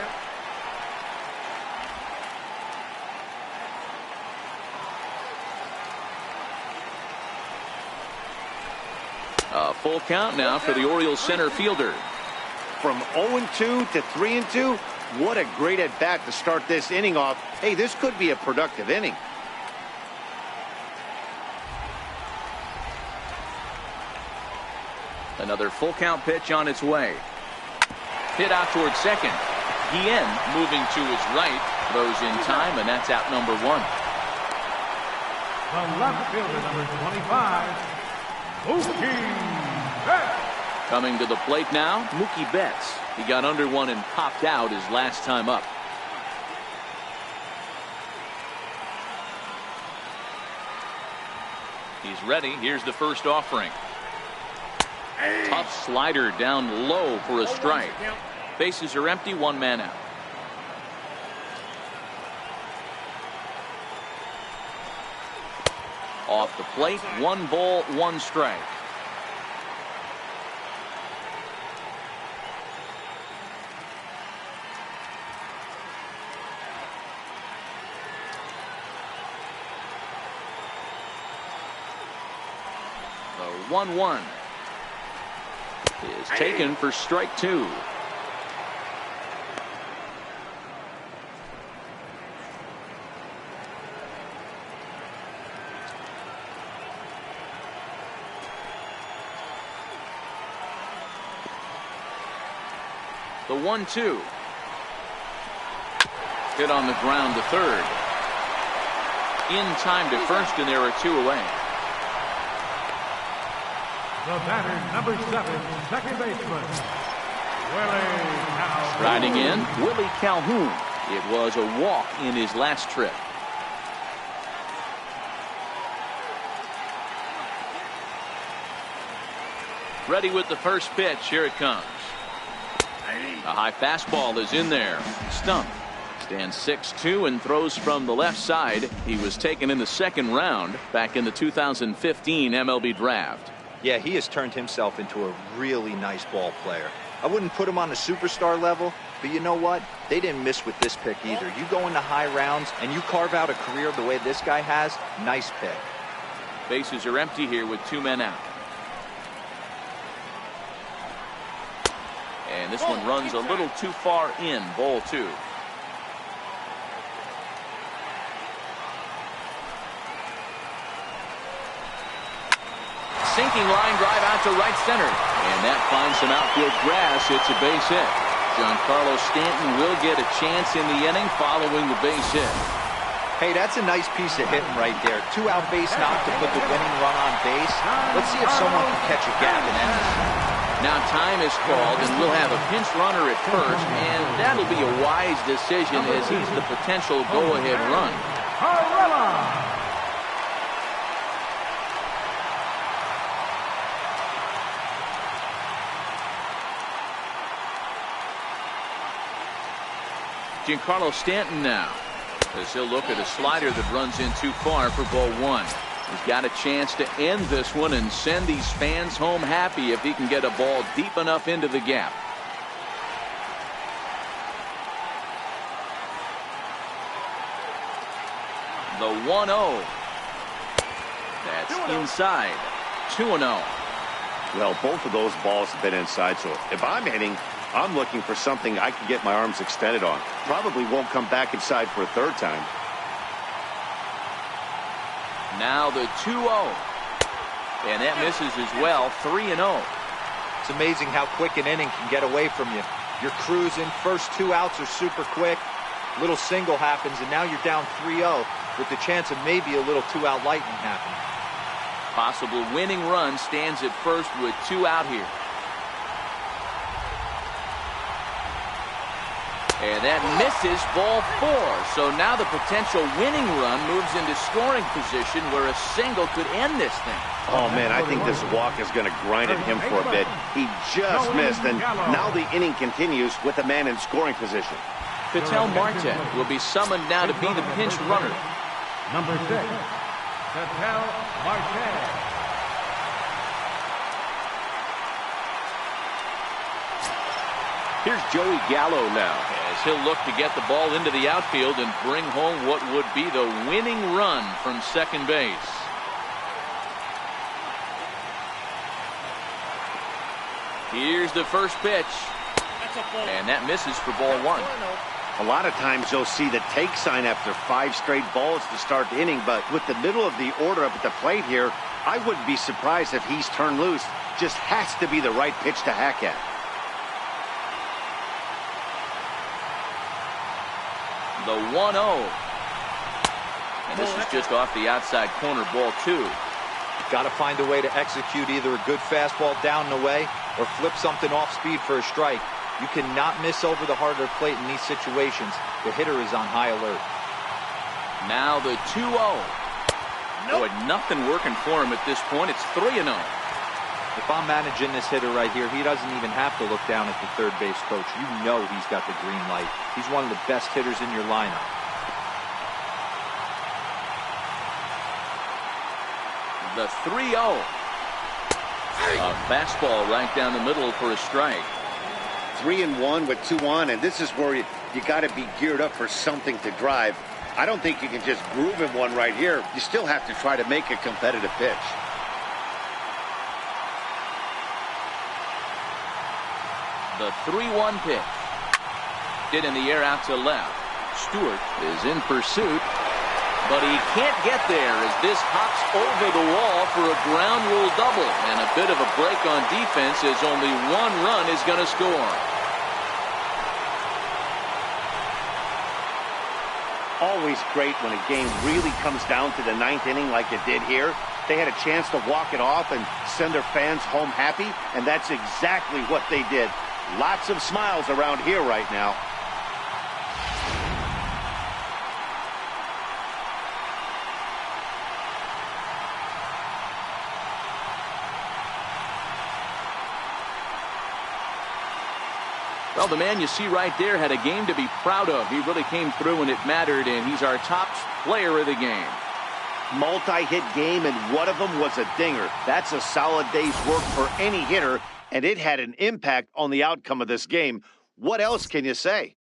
A full count now for the Orioles center fielder. From 0-2 to 3-2, what a great at bat to start this inning off. Hey, this could be a productive inning. Another full count pitch on its way. Hit out towards second. Guillen moving to his right. Throws in time, and that's out number 1. The left fielder, number 25, Mookie Betts. Coming to the plate now, Mookie Betts. He got under one and popped out his last time up. He's ready. Here's the first offering. Tough slider down low for a strike. Bases are empty, 1 man out. Off the plate, 1 ball, 1 strike. 1-1. Is taken for strike 2. The 1-2. Hit on the ground to third. In time to first, and there are 2 away. The batter, number 7, second baseman, Willie Calhoun. Riding in, Willie Calhoun. It was a walk in his last trip. Ready with the first pitch. Here it comes. A high fastball is in there. Stumped. Stands 6'2" and throws from the left side. He was taken in the second round back in the 2015 MLB draft. Yeah, he has turned himself into a really nice ball player. I wouldn't put him on the superstar level, but you know what? They didn't miss with this pick either. You go into high rounds and you carve out a career the way this guy has, nice pick. Bases are empty here with 2 men out. And this one runs a little too far in. Ball 2. Sinking line drive out to right center. And that finds some outfield grass. It's a base hit. Giancarlo Stanton will get a chance in the inning following the base hit. Hey, that's a nice piece of hitting right there. 2 out base knock to put the winning run on base. Let's see if someone can catch a gap and end this. Now time is called, and we'll have a pinch runner at first, and that'll be a wise decision as he's the potential go-ahead run. Giancarlo Stanton now, as he'll look at a slider that runs in too far for ball 1. He's got a chance to end this one and send these fans home happy if he can get a ball deep enough into the gap. The 1-0. That's inside. 2-0. Well, both of those balls have been inside, so if I'm hitting, I'm looking for something I can get my arms extended on. Probably won't come back inside for a third time. Now the 2-0. And that misses as well. 3-0. It's amazing how quick an inning can get away from you. You're cruising. First 2 outs are super quick. Little single happens, and now you're down 3-0 with the chance of maybe a little 2-out lightning happening. Possible winning run stands at first with 2 out here. And that misses. Ball 4. So now the potential winning run moves into scoring position where a single could end this thing. Oh, man, I think this walk is going to grind at him for a bit. He just missed, and now the inning continues with a man in scoring position. Ketel Marte will be summoned now to be the pinch runner. Number 6, Ketel Marte. Here's Joey Gallo now, as he'll look to get the ball into the outfield and bring home what would be the winning run from second base. Here's the first pitch. And that misses for ball 1. A lot of times you'll see the take sign after 5 straight balls to start the inning, but with the middle of the order up at the plate here, I wouldn't be surprised if he's turned loose. Just has to be the right pitch to hack at. The 1-0. And this is just off the outside corner, ball 2. Got to find a way to execute either a good fastball down and away or flip something off speed for a strike. You cannot miss over the heart of the plate in these situations. The hitter is on high alert. Now the 2-0. Boy, nothing working for him at this point. It's 3-0. If I'm managing this hitter right here, he doesn't even have to look down at the third base coach. You know he's got the green light. He's one of the best hitters in your lineup. The 3-0. A fastball right down the middle for a strike. 3-1 with 2 on, and this is where you got to be geared up for something to drive. I don't think you can just groove in one right here. You still have to try to make a competitive pitch. The 3-1 pitch. Hit in the air out to left. Stewart is in pursuit, but he can't get there as this hops over the wall for a ground rule double. And a bit of a break on defense as only one run is going to score. Always great when a game really comes down to the ninth inning like it did here. They had a chance to walk it off and send their fans home happy, and that's exactly what they did. Lots of smiles around here right now. Well, the man you see right there had a game to be proud of. He really came through when it mattered, and he's our top player of the game. Multi-hit game, and one of them was a dinger. That's a solid day's work for any hitter, and it had an impact on the outcome of this game. What else can you say?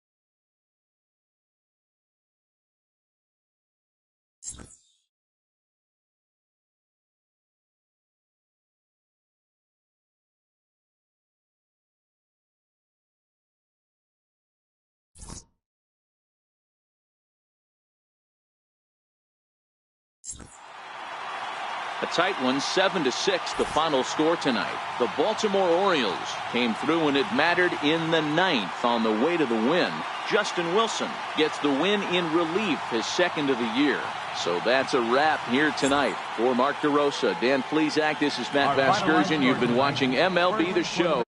A tight one, 7-6, the final score tonight. The Baltimore Orioles came through when it mattered in the ninth on the way to the win. Justin Wilson gets the win in relief, his second of the year. So that's a wrap here tonight. For Mark DeRosa, Dan Plesac, this is Matt Vasgersian. You've been watching MLB The Show.